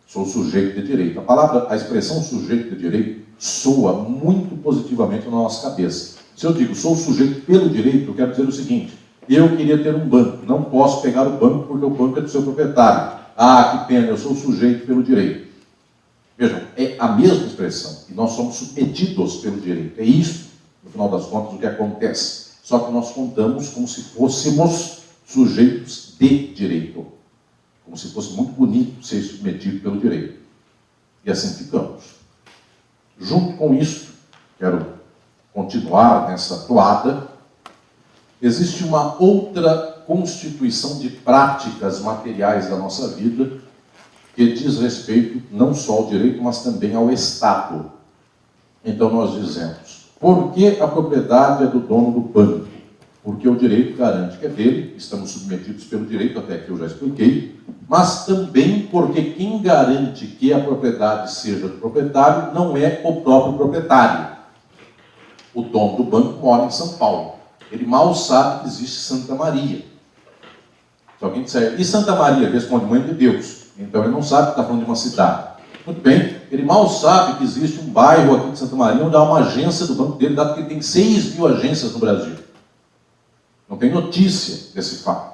Sou sujeito de direito. A expressão sujeito de direito soa muito positivamente na nossa cabeça. Se eu digo, sou sujeito pelo direito, eu quero dizer o seguinte: eu queria ter um banco, não posso pegar o banco porque o banco é do seu proprietário. Ah, que pena, eu sou sujeito pelo direito. Vejam, é a mesma expressão, e nós somos submetidos pelo direito. É isso, no final das contas, o que acontece. Só que nós contamos como se fôssemos sujeitos de direito. Como se fosse muito bonito ser submetido pelo direito. E assim ficamos. Junto com isso, quero continuar nessa toada, existe uma outra constituição de práticas materiais da nossa vida que diz respeito não só ao direito, mas também ao Estado. Então nós dizemos, por que a propriedade é do dono do banco? Porque o direito garante que é dele, estamos submetidos pelo direito, até que eu já expliquei, mas também porque quem garante que a propriedade seja do proprietário não é o próprio proprietário. O dono do banco mora em São Paulo. Ele mal sabe que existe Santa Maria. Se alguém disser, e Santa Maria? Responde, Mãe de Deus. Então ele não sabe que está falando de uma cidade. Muito bem, Ele mal sabe que existe um bairro aqui de Santa Maria onde há uma agência do banco dele, dado que ele tem 6.000 agências no Brasil. Não tem notícia desse fato.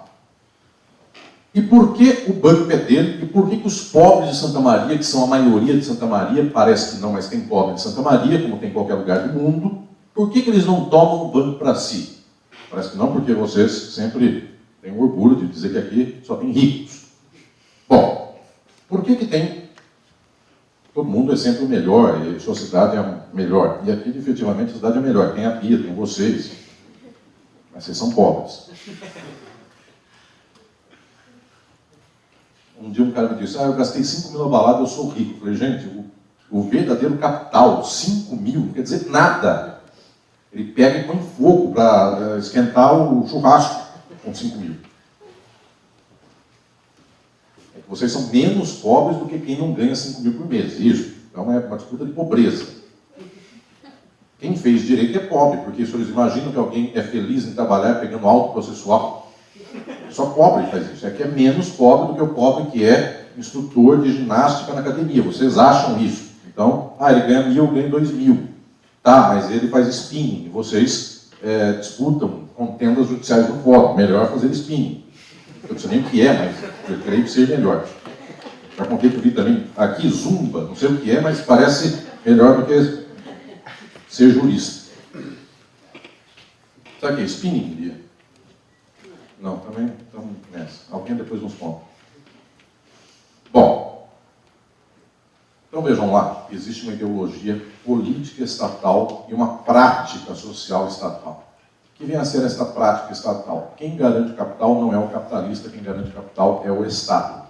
E por que o banco é dele? E por que os pobres de Santa Maria, que são a maioria de Santa Maria, parece que não, mas tem pobre de Santa Maria, como tem em qualquer lugar do mundo, por que eles não tomam o banco para si? Parece que não, porque vocês sempre têm orgulho de dizer que aqui só tem ricos. Bom, por que tem? Todo mundo é sempre o melhor, e a sua cidade é a melhor. E aqui, efetivamente, a cidade é melhor. Tem a Pia, tem vocês. Mas vocês são pobres. Um dia um cara me disse, eu gastei 5.000 na balada, eu sou rico. Eu falei, gente, o verdadeiro capital, 5.000, não quer dizer nada. Ele pega e põe fogo para esquentar o churrasco com 5.000. É que vocês são menos pobres do que quem não ganha 5.000 por mês. Isso. Então é uma disputa de pobreza. Quem fez direito é pobre, porque se eles imaginam que alguém é feliz em trabalhar pegando auto processual. Só pobre faz isso. É que é menos pobre do que o pobre que é instrutor de ginástica na academia. Vocês acham isso. Então, ele ganha 1.000, eu ganho 2.000. Tá, mas ele faz spinning. E vocês disputam contendas judiciais no fórum. Melhor fazer spinning. Eu não sei nem o que é, mas eu creio que seja melhor. Já contei que eu vi também aqui, zumba. Não sei o que é, mas parece melhor do que ser jurista. Sabe o que é spinning, Bia? Não, também estamos nessa. Alguém depois nos conta. Bom, então vejam lá, existe uma ideologia política estatal e uma prática social estatal. O que vem a ser esta prática estatal? Quem garante capital não é o capitalista, quem garante capital é o Estado.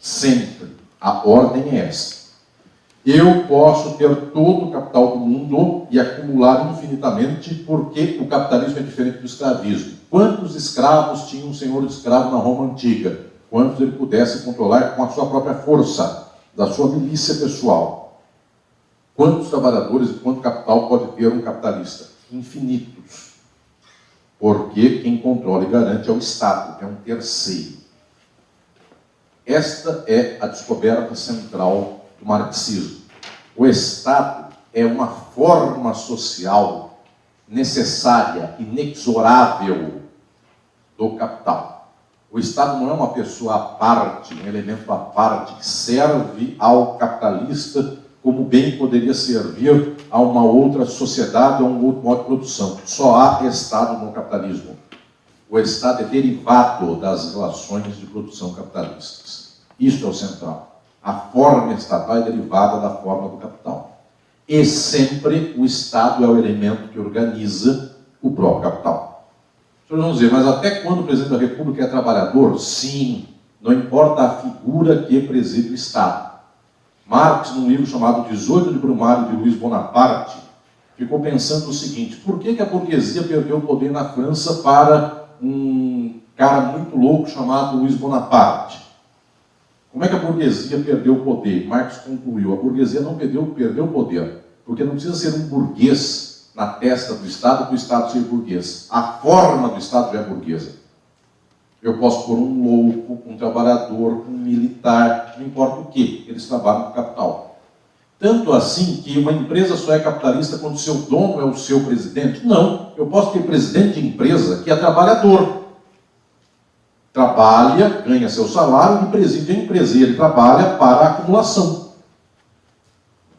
Sempre. A ordem é essa. Eu posso ter todo o capital do mundo e acumular infinitamente, porque o capitalismo é diferente do escravismo. Quantos escravos tinha um senhor escravo na Roma Antiga? Quantos ele pudesse controlar com a sua própria força, da sua milícia pessoal? Quantos trabalhadores e quanto capital pode ter um capitalista? Infinitos. Porque quem controla e garante é o Estado, é um terceiro. Esta é a descoberta central do marxismo. O Estado é uma forma social necessária, inexorável do capital. O Estado não é uma pessoa à parte, um elemento à parte que serve ao capitalista como bem poderia servir a uma outra sociedade, a um outro modo de produção. Só há Estado no capitalismo. O Estado é derivado das relações de produção capitalistas. Isso é o central. A forma estatal é derivada da forma do capital. E sempre o Estado é o elemento que organiza o próprio capital. Os senhores vão dizer, mas até quando o presidente da República é trabalhador? Sim, não importa a figura que preside o Estado. Marx, num livro chamado 18 de Brumário, de Luiz Bonaparte, ficou pensando o seguinte, por que a burguesia perdeu o poder na França para um cara muito louco chamado Luiz Bonaparte? Como é que a burguesia perdeu o poder? Marx concluiu, a burguesia não perdeu o poder, porque não precisa ser um burguês na testa do Estado para o Estado ser burguês. A forma do Estado já é burguesa. Eu posso pôr um louco, um trabalhador, um militar, não importa o que, eles trabalham com capital. Tanto assim que uma empresa só é capitalista quando o seu dono é o seu presidente? Não, eu posso ter presidente de empresa que é trabalhador. Trabalha, ganha seu salário e preside a empresa. E ele trabalha para a acumulação.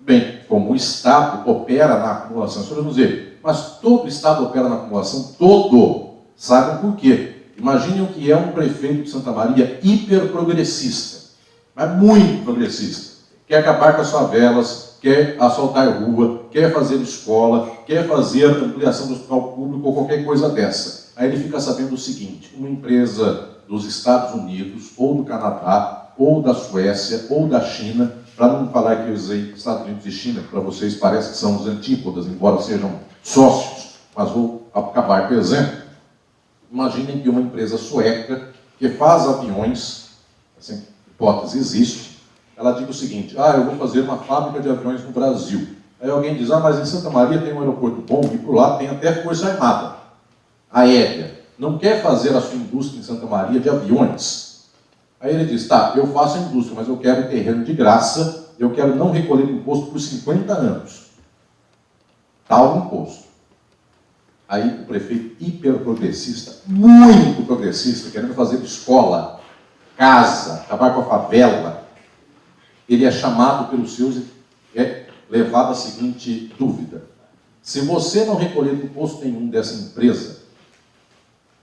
Bem, como o Estado opera na acumulação, os senhores vão dizer, mas todo o Estado opera na acumulação? Todo. Sabem por quê? Imaginem o que é um prefeito de Santa Maria hiperprogressista, mas muito progressista. Quer acabar com as favelas, quer asfaltar rua, quer fazer escola, quer fazer ampliação do hospital público ou qualquer coisa dessa. Aí ele fica sabendo o seguinte, uma empresa dos Estados Unidos, ou do Canadá, ou da Suécia, ou da China, para não falar que eu usei Estados Unidos e China, que para vocês parece que são os antípodas, embora sejam sócios, mas vou acabar com o exemplo. Imaginem que uma empresa sueca que faz aviões, essa hipótese existe, ela diz o seguinte, eu vou fazer uma fábrica de aviões no Brasil. Aí alguém diz, mas em Santa Maria tem um aeroporto bom, e por lá tem até Força Armada, aérea. Não quer fazer a sua indústria em Santa Maria de aviões? Aí ele diz, tá, eu faço a indústria, mas eu quero terreno de graça eu quero não recolher imposto por 50 anos. Tal imposto. Aí o prefeito hiperprogressista, muito progressista, querendo fazer escola, casa, acabar com a favela, ele é chamado pelos seus e é levado à seguinte dúvida. Se você não recolher imposto nenhum dessa empresa,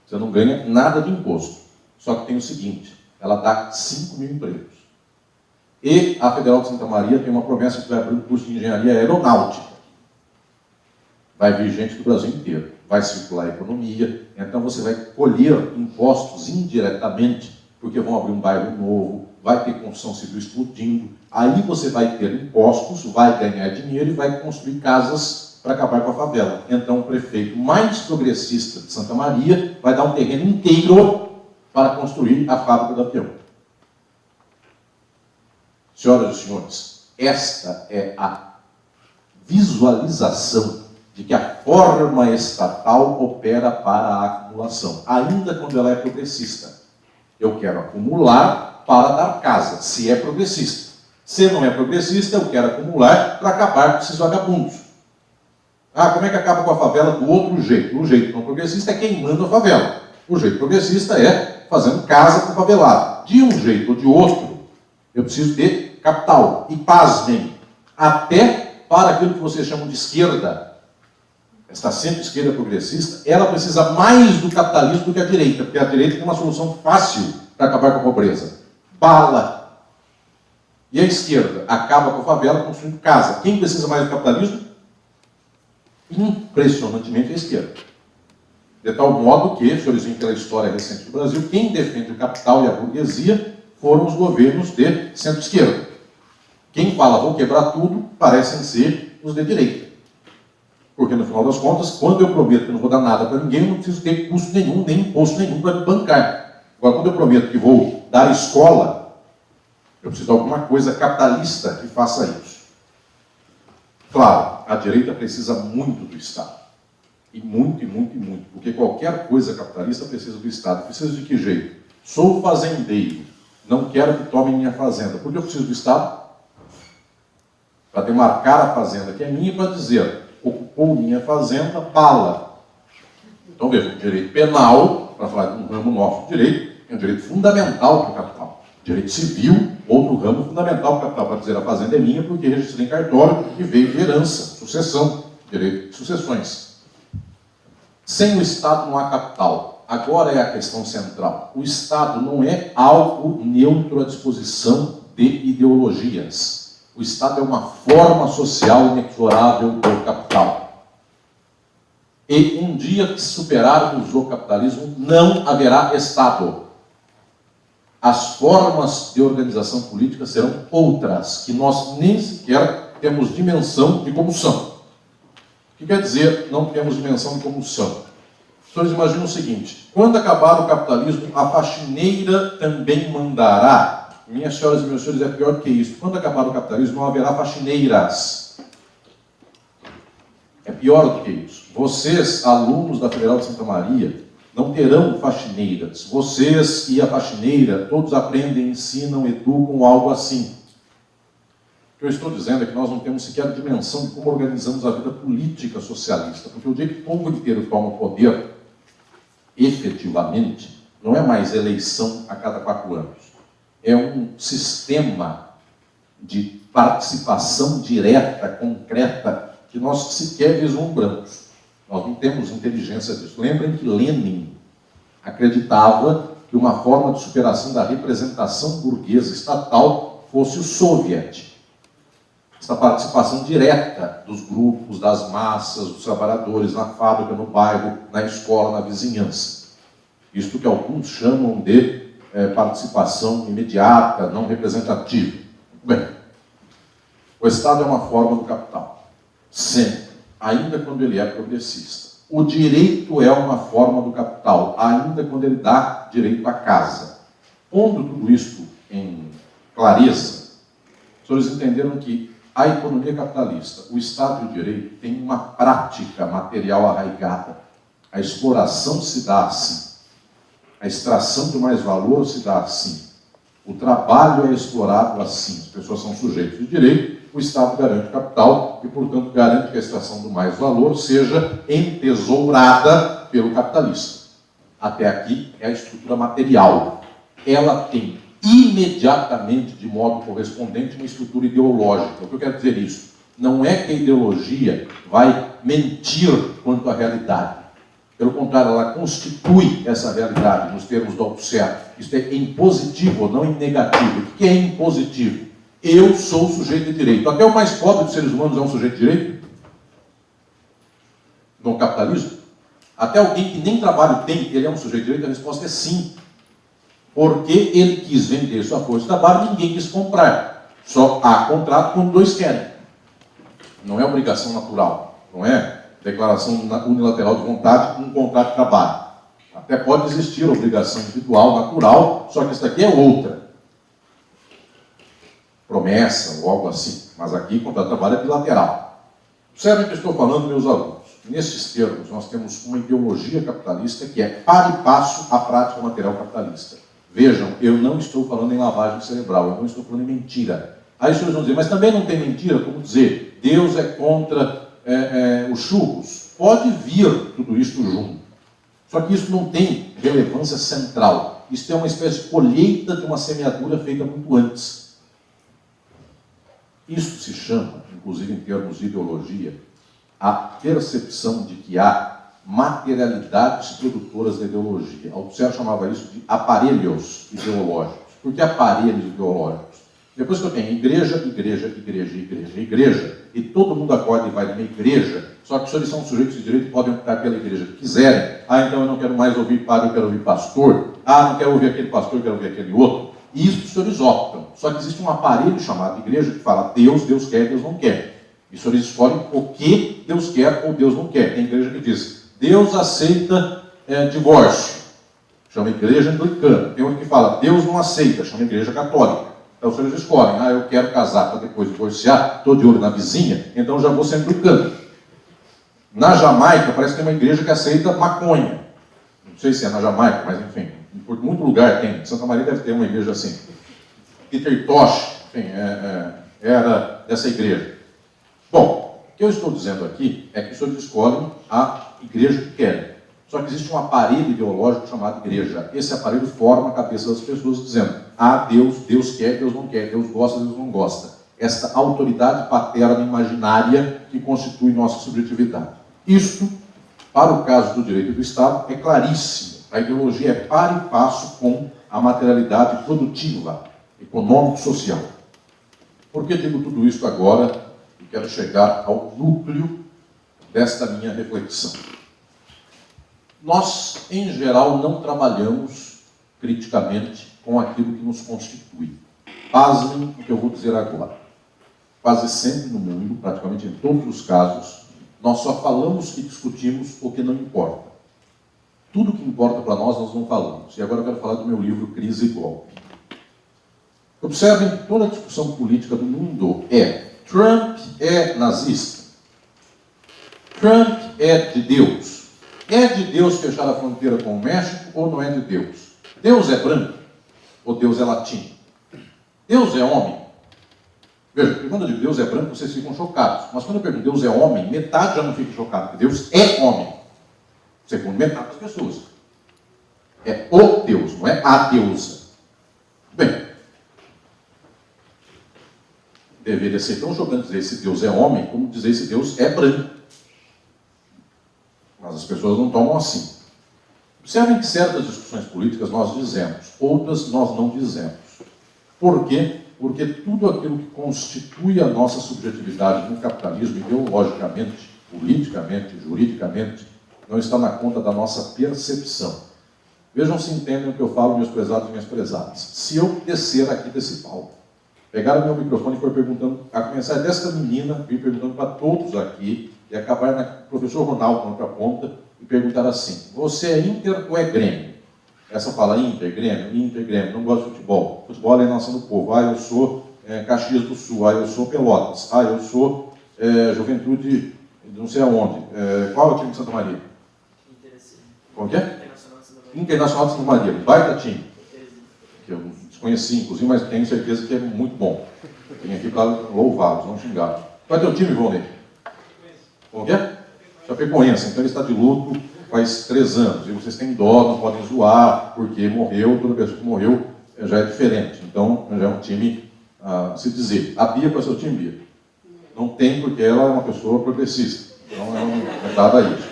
você não ganha nada de imposto. Só que tem o seguinte, ela dá 5 mil empregos. E a Federal de Santa Maria tem uma promessa que vai abrir um curso de engenharia aeronáutica. Vai vir gente do Brasil inteiro. Vai circular a economia. Então você vai colher impostos indiretamente, porque vão abrir um bairro novo, vai ter construção civil explodindo. Aí você vai ter impostos, vai ganhar dinheiro e vai construir casas para acabar com a favela. Então o prefeito mais progressista de Santa Maria vai dar um terreno inteiro para construir a fábrica do avião. Senhoras e senhores, esta é a visualização de que a forma estatal opera para a acumulação, ainda quando ela é progressista. Eu quero acumular para dar casa, se é progressista. Se não é progressista, eu quero acumular para acabar com esses vagabundos. Ah, como é que acaba com a favela? Do outro jeito. O jeito não progressista é queimando a favela. O jeito progressista é fazendo casa com o favelado. De um jeito ou de outro, eu preciso ter capital. E pasmem, até para aquilo que vocês chamam de esquerda, esta centro-esquerda progressista, ela precisa mais do capitalismo do que a direita, porque a direita tem uma solução fácil para acabar com a pobreza. Bala. E a esquerda acaba com a favela construindo casa. Quem precisa mais do capitalismo? Impressionantemente a esquerda. De tal modo que, senhores veem pela história recente do Brasil, quem defende o capital e a burguesia foram os governos de centro-esquerda. Quem fala, vou quebrar tudo, parecem ser os de direita. Porque, no final das contas, quando eu prometo que não vou dar nada para ninguém, eu não preciso ter custo nenhum, nem imposto nenhum para me bancar. Agora, quando eu prometo que vou dar escola, eu preciso de alguma coisa capitalista que faça isso. Claro, a direita precisa muito do Estado. E muito, e muito, e muito. Porque qualquer coisa capitalista precisa do Estado. Precisa de que jeito? Sou fazendeiro. Não quero que tomem minha fazenda. Por que eu preciso do Estado? Para demarcar a fazenda que é minha e para dizer, ocupou minha fazenda, bala. Então veja, o direito penal, para falar de um ramo nosso de direito, é um direito fundamental para o capital. Direito civil, outro ramo fundamental para o capital, para dizer a fazenda é minha porque registrei em cartório e veio de herança, sucessão, direito de sucessões. Sem o Estado não há capital. Agora é a questão central. O Estado não é algo neutro à disposição de ideologias. O Estado é uma forma social inexorável do capital. E um dia que superarmos o capitalismo, não haverá Estado. As formas de organização política serão outras, que nós nem sequer temos dimensão de como são. O que quer dizer não temos dimensão de como são? Os senhores imaginam o seguinte, quando acabar o capitalismo, a faxineira também mandará. Minhas senhoras e meus senhores, é pior do que isso. Quando acabar o capitalismo, não haverá faxineiras. É pior do que isso. Vocês, alunos da Federal de Santa Maria, não terão faxineiras. Vocês e a faxineira, todos aprendem, ensinam, educam, algo assim. O que eu estou dizendo é que nós não temos sequer a dimensão de como organizamos a vida política socialista. Porque o dia que o povo inteiro toma o poder, efetivamente, não é mais eleição a cada 4 anos. É um sistema de participação direta, concreta, que nós sequer vislumbramos. Nós não temos inteligência disso. Lembrem que Lenin acreditava que uma forma de superação da representação burguesa estatal fosse o soviet. Essa participação direta dos grupos, das massas, dos trabalhadores, na fábrica, no bairro, na escola, na vizinhança. Isto que alguns chamam de participação imediata, não representativa. Bem, o Estado é uma forma do capital. Sempre. Ainda quando ele é progressista. O direito é uma forma do capital, ainda quando ele dá direito à casa. Pondo tudo isto em clareza, os senhores entenderam que a economia capitalista, o Estado e o direito têm uma prática material arraigada. A exploração se dá assim. A extração de mais valor se dá assim. O trabalho é explorado assim. As pessoas são sujeitos de direito, o Estado garante o capital e, portanto, garante que a extração do mais valor seja entesourada pelo capitalista. Até aqui é a estrutura material. Ela tem imediatamente, de modo correspondente, uma estrutura ideológica. O que eu quero dizer isso? Não é que a ideologia vai mentir quanto à realidade. Pelo contrário, ela constitui essa realidade nos termos do Althusser. Isto é impositivo, não em negativo. O que é impositivo? Eu sou sujeito de direito. Até o mais pobre dos seres humanos é um sujeito de direito? No capitalismo? Até alguém que nem trabalho tem, ele é um sujeito de direito? A resposta é sim. Porque ele quis vender sua força de trabalho, ninguém quis comprar. Só há contrato quando dois querem. Não é obrigação natural. Não é declaração unilateral de vontade num contrato de trabalho. Até pode existir obrigação individual, natural, só que isso daqui é outra. Promessa ou algo assim. Mas aqui, contrato de trabalho é bilateral. Observem o que eu estou falando, meus alunos. Nesses termos, nós temos uma ideologia capitalista que é par e passo à prática material capitalista. Vejam, eu não estou falando em lavagem cerebral, eu não estou falando em mentira. Aí os senhores vão dizer, mas também não tem mentira, como dizer, Deus é contra os churros. Pode vir tudo isso junto. Só que isso não tem relevância central. Isso é uma espécie de colheita de uma semeadura feita muito antes. Isso se chama, inclusive em termos de ideologia, a percepção de que há materialidades produtoras da ideologia. Althusser chamava isso de aparelhos ideológicos. Por que aparelhos ideológicos? Depois que eu tenho igreja, e todo mundo acorda e vai numa igreja, só que se eles são sujeitos de direito, podem optar pela igreja que quiserem. Ah, então eu não quero mais ouvir padre, eu quero ouvir pastor. Ah, não quero ouvir aquele pastor, eu quero ouvir aquele outro. E isso os senhores optam. Só que existe um aparelho chamado igreja que fala Deus, Deus quer, Deus não quer. E os senhores escolhem o que Deus quer ou Deus não quer. Tem igreja que diz, Deus aceita divórcio. Chama igreja anglicana. Tem outro que fala, Deus não aceita. Chama igreja católica. Então os senhores escolhem, ah, eu quero casar para depois divorciar, estou de olho na vizinha, então já vou ser anglicano. Na Jamaica parece que tem uma igreja que aceita maconha. Não sei se é na Jamaica, mas enfim, por muito lugar tem. Santa Maria deve ter uma igreja assim. Peter Tosh, enfim, era dessa igreja. Bom, o que eu estou dizendo aqui é que os senhores escolhem a igreja que querem. Só que existe um aparelho ideológico chamado igreja. Esse aparelho forma a cabeça das pessoas dizendo, ah, Deus, Deus quer, Deus não quer, Deus gosta, Deus não gosta. Esta autoridade paterna imaginária que constitui nossa subjetividade. Isto, para o caso do direito do Estado, é claríssimo. A ideologia é par e passo com a materialidade produtiva, econômico-social. Por que digo tudo isso agora? E quero chegar ao núcleo desta minha reflexão. Nós, em geral, não trabalhamos criticamente com aquilo que nos constitui. Pasmem o que eu vou dizer agora. Quase sempre no mundo, praticamente em todos os casos, nós só falamos e discutimos o que não importa. Tudo que importa para nós, nós não falamos. E agora eu quero falar do meu livro Crise e Golpe. Observem que toda a discussão política do mundo Trump é nazista. Trump é de Deus. É de Deus fechar a fronteira com o México ou não é de Deus? Deus é branco ou Deus é latino? Deus é homem? Veja, porque quando eu digo Deus é branco, vocês ficam chocados. Mas quando eu pergunto Deus é homem, metade já não fica chocado, porque Deus é homem. Segundo metade das pessoas. É o Deus, não é a deusa. Bem, deveria ser tão chocante dizer esse Deus é homem, como dizer esse Deus é branco. Mas as pessoas não tomam assim. Observem que certas discussões políticas nós dizemos, outras nós não dizemos. Por quê? Porque tudo aquilo que constitui a nossa subjetividade no capitalismo, ideologicamente, politicamente, juridicamente, não está na conta da nossa percepção. Vejam se entendem o que eu falo, meus prezados e minhas prezadas. Se eu descer aqui desse palco, pegar o meu microfone e for perguntando, a começar desta menina, vir perguntando para todos aqui, e acabar na professor Ronaldo, na outra ponta, e perguntar assim, você é Inter ou é Grêmio? Essa fala Inter, Grêmio, não gosto de futebol. Futebol é a nação do povo. Ah, eu sou Caxias do Sul. Ah, eu sou Pelotas. Ah, eu sou Juventude, não sei aonde. Qual é o time de Santa Maria? Como que é? Internacional de Santa Maria. Baita time. Que eu desconheci, inclusive, mas tenho certeza que é muito bom. Vim aqui para louvá-los, não xingá-los. Qual é teu time, Ivone? Como que é? Chapecoense. Então ele está de luto faz 3 anos. E vocês têm dó, não podem zoar, porque morreu, toda pessoa que morreu já é diferente. Então já é um time a se dizer. A Bia, qual é o seu time, Bia? Não tem, porque ela é uma pessoa progressista. Então é dada a isso.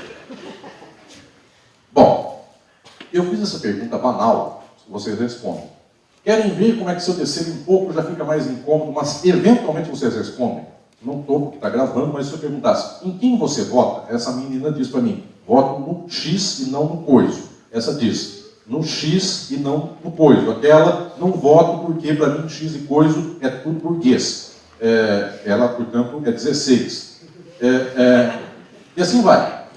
Bom, eu fiz essa pergunta banal, vocês respondem. Querem ver como é que se eu descer um pouco já fica mais incômodo, mas eventualmente vocês respondem? Não estou porque está gravando, mas se eu perguntasse, em quem você vota? Essa menina diz para mim, voto no X e não no coiso. Essa diz, no X e não no coiso. Aquela, não voto porque para mim X e coiso é tudo burguês. Ela, portanto, é 16. E assim vai.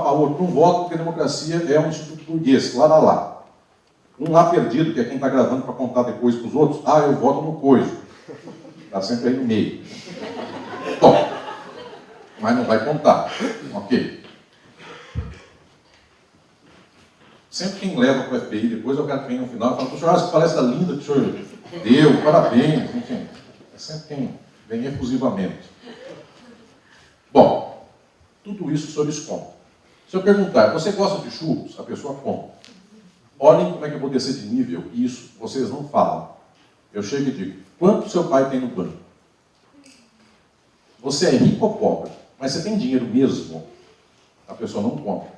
Outro não voto porque a democracia é um instituto burguês. Lá. Um lá perdido, que é quem está gravando para contar depois para os outros. Eu voto no coiso. Está sempre aí no meio. Bom, mas não vai contar. Ok. Sempre quem leva para o FBI depois é o cara que vem no final e fala, senhor, essa palestra linda que o senhor deu, parabéns, enfim. É sempre quem vem efusivamente. Bom, tudo isso sobre desconto. Se eu perguntar, você gosta de churros? A pessoa compra. Olhem como é que eu vou descer de nível, isso vocês não falam. Eu chego e digo, quanto seu pai tem no banco? Você é rico ou pobre? Mas você tem dinheiro mesmo? A pessoa não compra.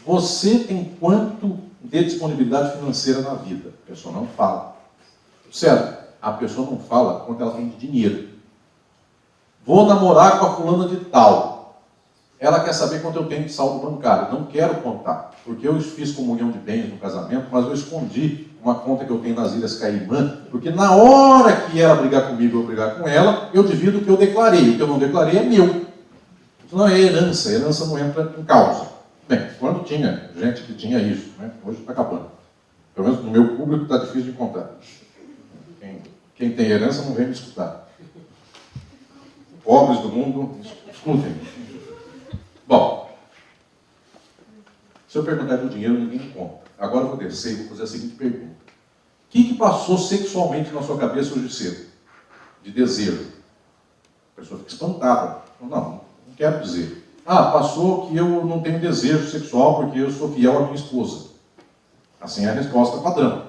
Você tem quanto de disponibilidade financeira na vida? A pessoa não fala. Certo? A pessoa não fala quanto ela tem de dinheiro. Vou namorar com a fulana de tal. Ela quer saber quanto eu tenho de saldo bancário. Não quero contar, porque eu fiz comunhão de bens no casamento, mas eu escondi uma conta que eu tenho nas Ilhas Caimã, porque na hora que ela brigar comigo, eu brigar com ela, eu divido o que eu declarei. O que eu não declarei é meu. Isso não é herança. A herança não entra em causa. Bem, quando tinha gente que tinha isso, né? Hoje está acabando. Pelo menos no meu público está difícil de encontrar. Quem tem herança não vem me escutar. Pobres do mundo, escutem. Bom, se eu perguntar do dinheiro, ninguém conta. Agora eu vou descer e vou fazer a seguinte pergunta. O que passou sexualmente na sua cabeça hoje cedo? De desejo. A pessoa fica espantada. Não quero dizer. Passou que eu não tenho desejo sexual porque eu sou fiel à minha esposa. Assim é a resposta padrão.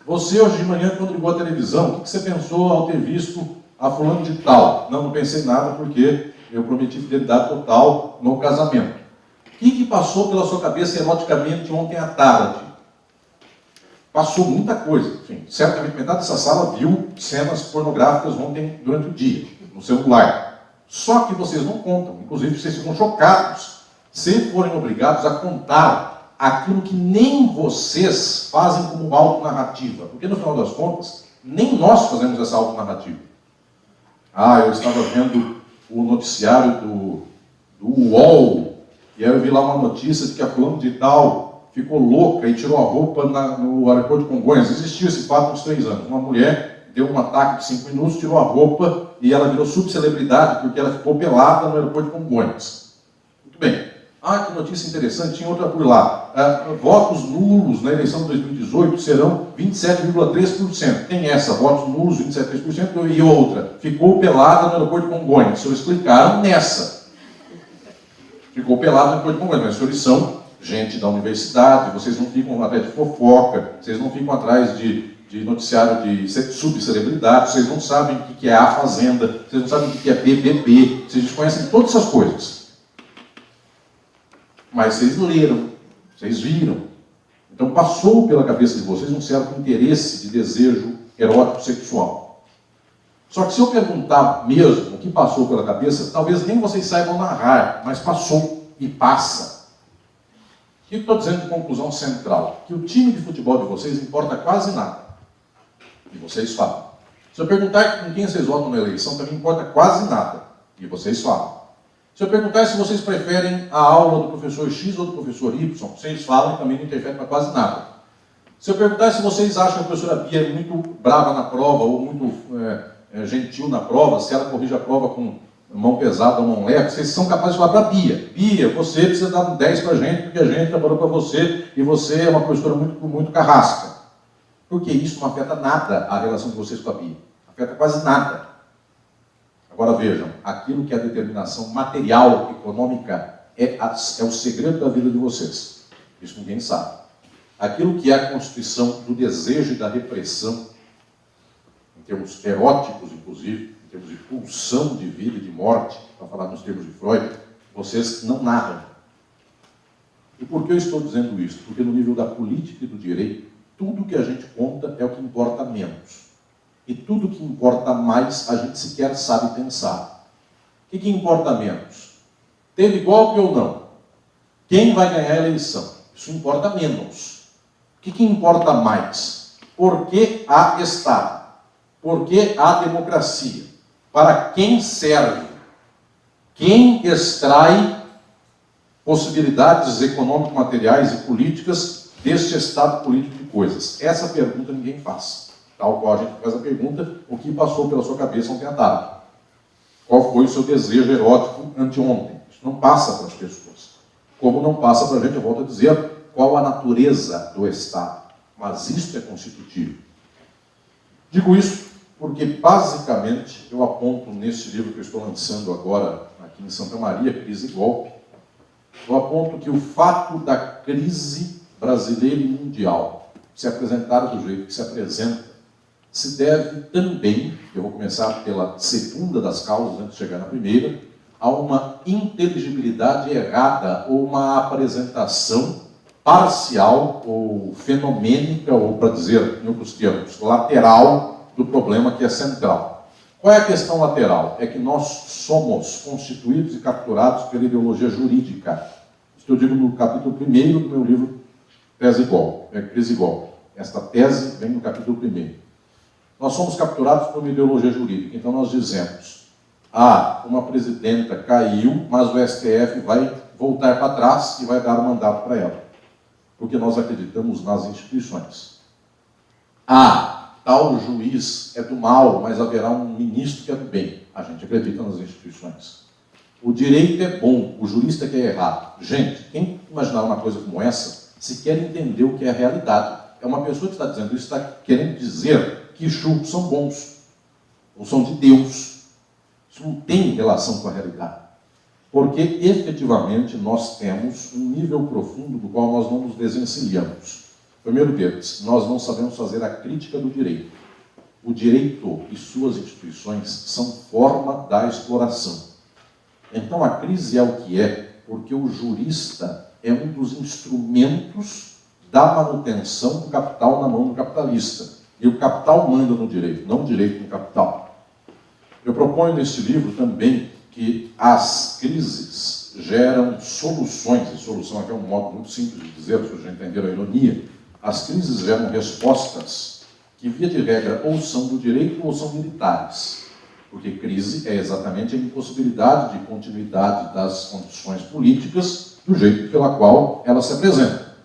Você hoje de manhã, quando ligou a televisão, o que você pensou ao ter visto a fulano de tal? Não pensei nada porque eu prometi fidelidade total no casamento. O que passou pela sua cabeça eroticamente ontem à tarde? Passou muita coisa. Enfim, certamente metade dessa sala viu cenas pornográficas ontem durante o dia, no celular. Só que vocês não contam. Inclusive, vocês ficam chocados se forem obrigados a contar aquilo que nem vocês fazem como autonarrativa. Porque, no final das contas, nem nós fazemos essa autonarrativa. Eu estava vendo o noticiário do UOL, e aí eu vi lá uma notícia de que a fulano de tal ficou louca e tirou a roupa no aeroporto de Congonhas. Existiu esse fato uns 3 anos. Uma mulher deu um ataque de 5 minutos, tirou a roupa e ela virou subcelebridade porque ela ficou pelada no aeroporto de Congonhas. Muito bem. Que notícia interessante, tinha outra por lá. Votos nulos na eleição de 2018 serão 27,3%. Tem essa, votos nulos, 27,3%, e outra, ficou pelada no aeroporto de Congonhas. Os senhores explicaram nessa. Ficou pelada no aeroporto de Congonhas, mas os senhores são gente da universidade, vocês não ficam atrás de fofoca, vocês não ficam atrás de noticiário de subcelebridade, vocês não sabem o que é A Fazenda, vocês não sabem o que é BBB, vocês desconhecem todas essas coisas. Mas vocês leram, vocês viram. Então passou pela cabeça de vocês um certo interesse de desejo erótico sexual. Só que se eu perguntar mesmo o que passou pela cabeça, talvez nem vocês saibam narrar, mas passou e passa. O que eu estou dizendo de conclusão central? Que o time de futebol de vocês importa quase nada. E vocês falam. Se eu perguntar com quem vocês votam na eleição, também importa quase nada. E vocês falam. Se eu perguntar se vocês preferem a aula do professor X ou do professor Y, vocês falam e também não interferem para quase nada. Se eu perguntar se vocês acham que a professora Bia é muito brava na prova ou muito gentil na prova, se ela corrige a prova com mão pesada ou mão leve, vocês são capazes de falar para a Bia. Bia, você precisa dar um 10 para a gente, porque a gente trabalhou para você e você é uma professora muito carrasca. Porque isso não afeta nada a relação de vocês com a Bia. Afeta quase nada. Agora vejam, aquilo que é a determinação material, econômica, é o segredo da vida de vocês. Isso ninguém sabe. Aquilo que é a constituição do desejo e da repressão, em termos eróticos, inclusive, em termos de pulsão de vida e de morte, para falar nos termos de Freud, vocês não narram. E por que eu estou dizendo isso? Porque no nível da política e do direito, tudo que a gente conta é o que importa menos. E tudo que importa mais, a gente sequer sabe pensar. O que importa menos? Teve golpe ou não? Quem vai ganhar a eleição? Isso importa menos. O que importa mais? Por que há Estado? Por que há democracia? Para quem serve? Quem extrai possibilidades econômico-materiais e políticas deste estado político de coisas? Essa pergunta ninguém faz. Tal qual a gente faz a pergunta, o que passou pela sua cabeça ontem à tarde? Qual foi o seu desejo erótico anteontem? Isso não passa para as pessoas. Como não passa para a gente, eu volto a dizer, qual a natureza do Estado. Mas isso é constitutivo. Digo isso porque, basicamente, eu aponto nesse livro que eu estou lançando agora, aqui em Santa Maria, Crise e Golpe, eu aponto que o fato da crise brasileira e mundial se apresentar do jeito que se apresenta, se deve também, eu vou começar pela segunda das causas, antes de chegar na primeira, a uma inteligibilidade errada ou uma apresentação parcial ou fenomênica, ou, para dizer em outros termos, lateral do problema que é central. Qual é a questão lateral? É que nós somos constituídos e capturados pela ideologia jurídica. Isso eu digo no capítulo 1º do meu livro Tese e Golpe, Crise e Golpe. Esta tese vem no capítulo 1º. Nós somos capturados por uma ideologia jurídica. Então nós dizemos, uma presidenta caiu, mas o STF vai voltar para trás e vai dar o mandato para ela. Porque nós acreditamos nas instituições. Tal juiz é do mal, mas haverá um ministro que é do bem. A gente acredita nas instituições. O direito é bom, o jurista que é errado. Gente, quem imaginar uma coisa como essa, se quer entender o que é a realidade. É uma pessoa que está dizendo isso, está querendo dizer que churros são bons, ou são de Deus. Isso não tem relação com a realidade. Porque, efetivamente, nós temos um nível profundo do qual nós não nos desencilhamos. Primeiro deles, nós não sabemos fazer a crítica do direito. O direito e suas instituições são forma da exploração. Então, a crise é o que é, porque o jurista é um dos instrumentos da manutenção do capital na mão do capitalista. E o capital manda no direito, não o direito no capital. Eu proponho neste livro também que as crises geram soluções, e solução aqui é um modo muito simples de dizer, se vocês já entenderam a ironia, as crises geram respostas que, via de regra, ou são do direito ou são militares. Porque crise é exatamente a impossibilidade de continuidade das condições políticas do jeito pela qual ela se apresenta.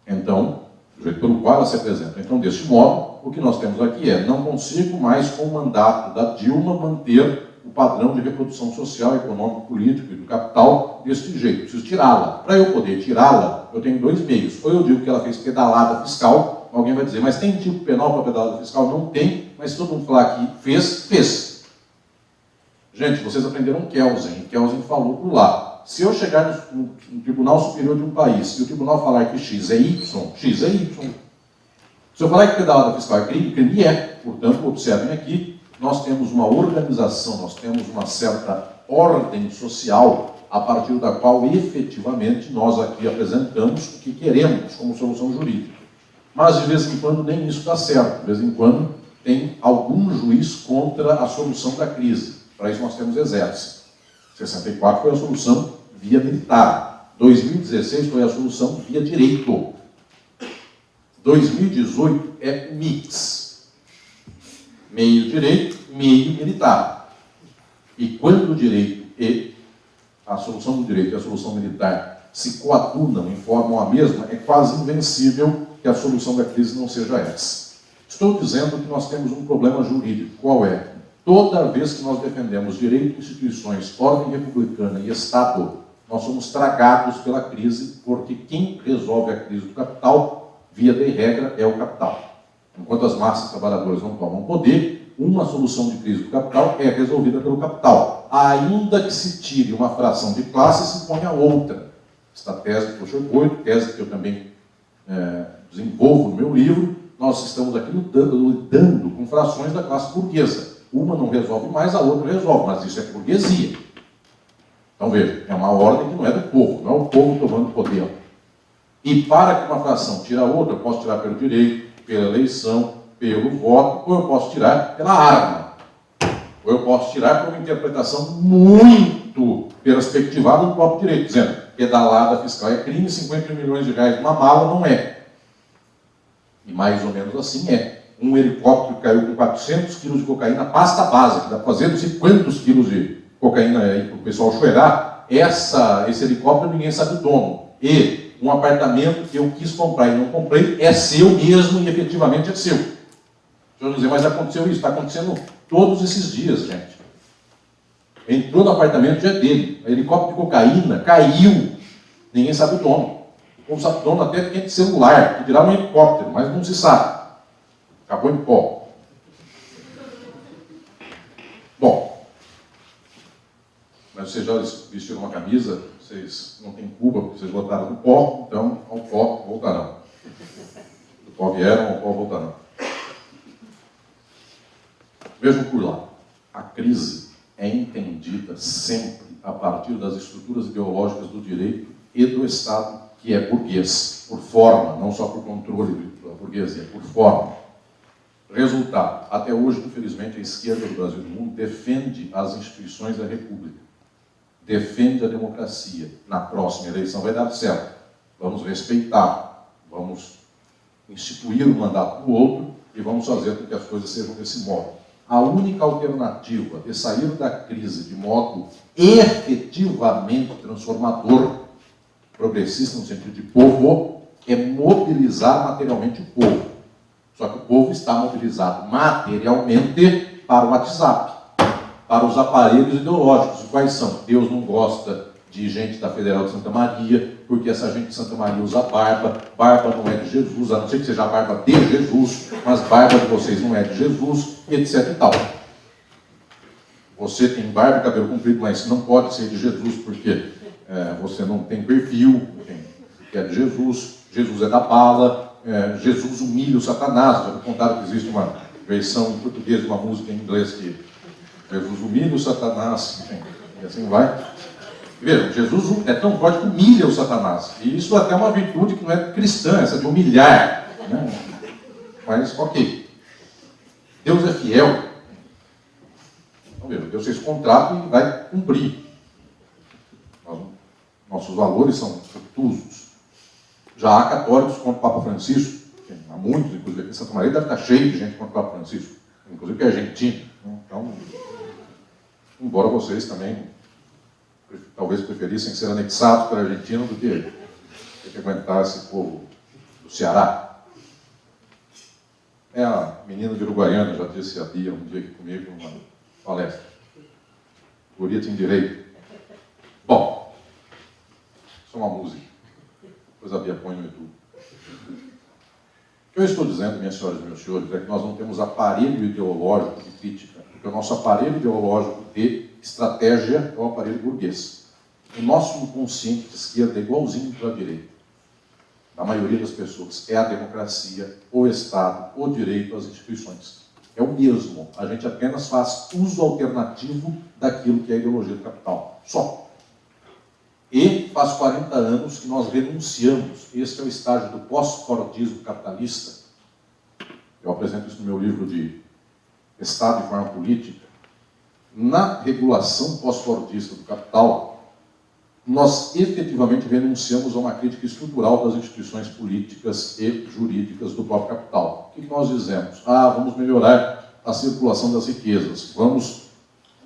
Então, do jeito pelo qual ela se apresenta. Então, deste modo, o que nós temos aqui é, não consigo mais, com o mandato da Dilma, manter o padrão de reprodução social, econômico, político e do capital deste jeito. Preciso tirá-la. Para eu poder tirá-la, eu tenho dois meios. Ou eu digo que ela fez pedalada fiscal, alguém vai dizer, mas tem tipo penal para pedalada fiscal? Não tem, mas se todo mundo falar que fez, fez. Gente, vocês aprenderam Kelsen, e Kelsen falou por lá. Se eu chegar no Tribunal Superior de um país e o tribunal falar que X é Y, X é Y. Se eu falar que pedalada fiscal é crime, crime é. Portanto, observem aqui, nós temos uma organização, nós temos uma certa ordem social a partir da qual, efetivamente, nós aqui apresentamos o que queremos como solução jurídica. Mas, de vez em quando, nem isso dá certo. De vez em quando, tem algum juiz contra a solução da crise. Para isso, nós temos exército. 64 foi a solução via militar. 2016 foi a solução via direito. 2018 é mix. Meio direito, meio militar. E quando o direito e a solução do direito e a solução militar se coadunam e formam a mesma, é quase invencível que a solução da crise não seja essa. Estou dizendo que nós temos um problema jurídico. Qual é? Toda vez que nós defendemos direito, instituições, ordem republicana e Estado, nós somos tragados pela crise, porque quem resolve a crise do capital via de regra, é o capital. Enquanto as massas trabalhadoras não tomam poder, uma solução de crise do capital é resolvida pelo capital. Ainda que se tire uma fração de classe, se põe a outra. Esta tese do Foucault, tese que eu também desenvolvo no meu livro, nós estamos aqui lidando com frações da classe burguesa. Uma não resolve mais, a outra resolve, mas isso é burguesia. Então veja, é uma ordem que não é do povo, não é o povo tomando poder. E para que uma fração tire a outra, eu posso tirar pelo direito, pela eleição, pelo voto, ou eu posso tirar pela arma. Ou eu posso tirar por uma interpretação muito perspectivada do próprio direito, dizendo que pedalada fiscal é crime, 50 milhões de reais numa mala não é. E mais ou menos assim é. Um helicóptero caiu com 400 quilos de cocaína, pasta básica, dá para fazer não sei quantos quilos de cocaína aí para o pessoal chorar. Esse helicóptero ninguém sabe o dono. E um apartamento que eu quis comprar e não comprei é seu mesmo e efetivamente é seu. Deixa eu dizer, mas aconteceu isso, está acontecendo todos esses dias, gente. Entrou no apartamento, já é dele. O helicóptero de cocaína caiu, ninguém sabe o dono. O povo sabe o dono até de celular, que dirá um helicóptero, mas não se sabe. Acabou em pó. Bom, mas vocês já vestiram uma camisa, vocês não têm culpa porque vocês votaram no pó, então ao pó voltarão. Do pó vieram, ao pó voltarão. Vejam por lá, a crise é entendida sempre a partir das estruturas ideológicas do direito e do Estado, que é burguês, por forma, não só por controle da burguesia, por forma. Resultado, até hoje, infelizmente, a esquerda do Brasil e do mundo defende as instituições da República, defende a democracia. Na próxima eleição vai dar certo. Vamos respeitar, vamos instituir um mandato do outro e vamos fazer com que as coisas sejam desse modo. A única alternativa de sair da crise de modo efetivamente transformador, progressista no sentido de povo, é mobilizar materialmente o povo. Só que o povo está mobilizado materialmente para o WhatsApp, para os aparelhos ideológicos. Quais são? Deus não gosta de gente da Federal de Santa Maria, porque essa gente de Santa Maria usa barba. Barba não é de Jesus, a não ser que seja a barba de Jesus, mas barba de vocês não é de Jesus, etc e tal. Você tem barba e cabelo comprido, mas não pode ser de Jesus, porque você não tem perfil, que é de Jesus. Jesus é da bala. Jesus humilha o Satanás. Já me contaram que existe uma versão em português de uma música em inglês que Jesus humilha o Satanás, enfim, e assim vai. Veja, Jesus é tão forte que humilha o Satanás. E isso até é uma virtude que não é cristã, essa de humilhar. Né? Mas, ok. Deus é fiel. Então, veja, Deus fez contrato e vai cumprir. Nossos valores são frutuosos. Já há católicos contra o Papa Francisco, há muitos, inclusive aqui em Santa Maria deve estar cheio de gente contra o Papa Francisco, inclusive que é argentino. Então, embora vocês também talvez preferissem ser anexados pela Argentina do que aguentar esse povo do Ceará. A menina de Uruguaiana já disse a Bia um dia aqui comigo numa palestra. Guria tem direito. Bom, isso é uma música. Depois a Bia põe no YouTube. O que eu estou dizendo, minhas senhoras e meus senhores, é que nós não temos aparelho ideológico de crítica, porque o nosso aparelho ideológico de estratégia é o aparelho burguês. O nosso inconsciente de esquerda é igualzinho para a direita. A maioria das pessoas é a democracia, o Estado, o direito, as instituições. É o mesmo. A gente apenas faz uso alternativo daquilo que é a ideologia do capital. Só. E faz 40 anos que nós renunciamos. Este é o estágio do pós-fordismo capitalista. Eu apresento isso no meu livro de Estado e Forma Política. Na regulação pós-fordista do capital, nós efetivamente renunciamos a uma crítica estrutural das instituições políticas e jurídicas do próprio capital. O que nós dizemos? Vamos melhorar a circulação das riquezas, vamos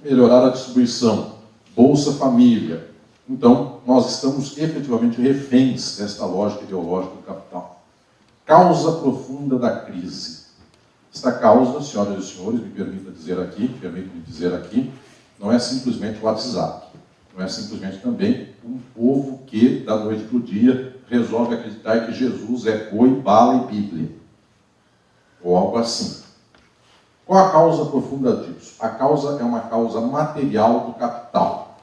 melhorar a distribuição, Bolsa Família. Então, nós estamos efetivamente reféns desta lógica ideológica do capital. Causa profunda da crise. Esta causa, senhoras e senhores, me permitam dizer aqui, não é simplesmente o WhatsApp, não é simplesmente também um povo que, da noite para o dia, resolve acreditar que Jesus é boi, bala e Bíblia. Ou algo assim. Qual a causa profunda disso? A causa é uma causa material do capital.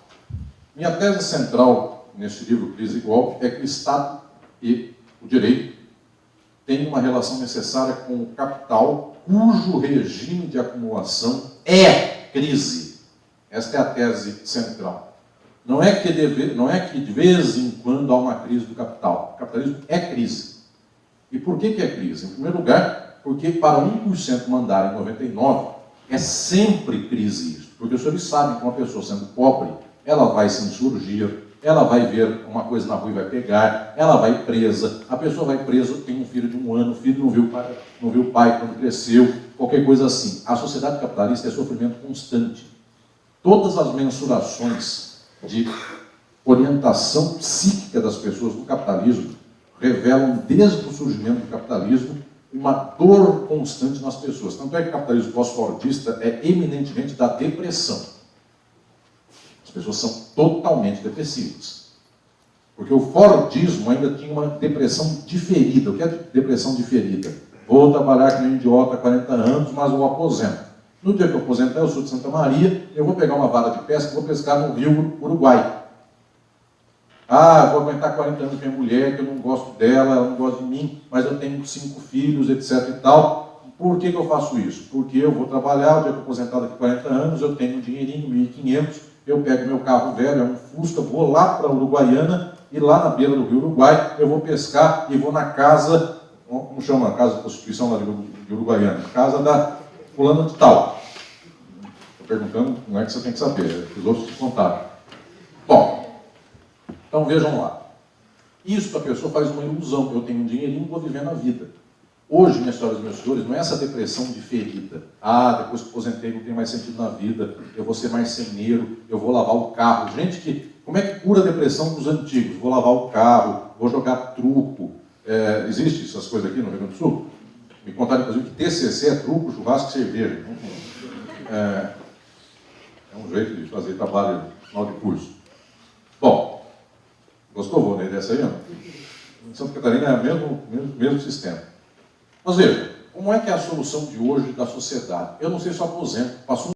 Minha tese central nesse livro Crise e Golpe é que o Estado e o direito têm uma relação necessária com o capital, cujo regime de acumulação é crise. Esta é a tese central. Não é que de vez em quando há uma crise do capital. O capitalismo é crise. E por que é crise? Em primeiro lugar, porque para 1% mandar em 99 é sempre crise isso. Porque os senhores sabem que uma pessoa sendo pobre, ela vai se insurgir, ela vai ver uma coisa na rua e vai pegar, ela vai presa, a pessoa vai presa, tem um filho de 1 ano, o filho não viu o pai quando cresceu, qualquer coisa assim. A sociedade capitalista é sofrimento constante. Todas as mensurações de orientação psíquica das pessoas no capitalismo revelam, desde o surgimento do capitalismo, uma dor constante nas pessoas. Tanto é que o capitalismo pós-fordista é eminentemente da depressão. As pessoas são totalmente depressivas. Porque o fordismo ainda tinha uma depressão diferida. O que é depressão diferida? Vou trabalhar que nem um idiota há 40 anos, mas eu aposento. No dia que eu aposentar, eu sou de Santa Maria, eu vou pegar uma vara de pesca e vou pescar no rio Uruguai. Ah, vou aguentar 40 anos com minha mulher, que eu não gosto dela, ela não gosta de mim, mas eu tenho 5 filhos, etc e tal. Por que eu faço isso? Porque eu vou trabalhar, eu estou aposentado daqui a 40 anos, eu tenho um dinheirinho, 1.500, eu pego meu carro velho, é um Fusca, vou lá para a Uruguaiana, e lá na beira do rio Uruguai, eu vou pescar e vou na casa, como chama a casa de prostituição lá de Uruguaiana? Casa da fulana de tal. Estou perguntando, não é que você tem que saber, os outros te contaram. Bom, então vejam lá. Isso a pessoa faz uma ilusão. Eu tenho um dinheirinho, vou viver na vida. Hoje, minhas senhoras e meus senhores, não é essa depressão diferida. Ah, depois que aposentei não tem mais sentido na vida, eu vou ser marceneiro, eu vou lavar o carro. Gente, como é que cura a depressão dos antigos? Vou lavar o carro, vou jogar truco. Existe essas coisas aqui no Rio Grande do Sul? Me contaram, inclusive, que TCC é truco, churrasco e cerveja. É um jeito de fazer trabalho no final de curso. Bom, gostou, Volney, dessa aí? Não? Em Santa Catarina é o mesmo sistema. Mas veja, como é que é a solução de hoje da sociedade? Eu não sei se eu aposento, passou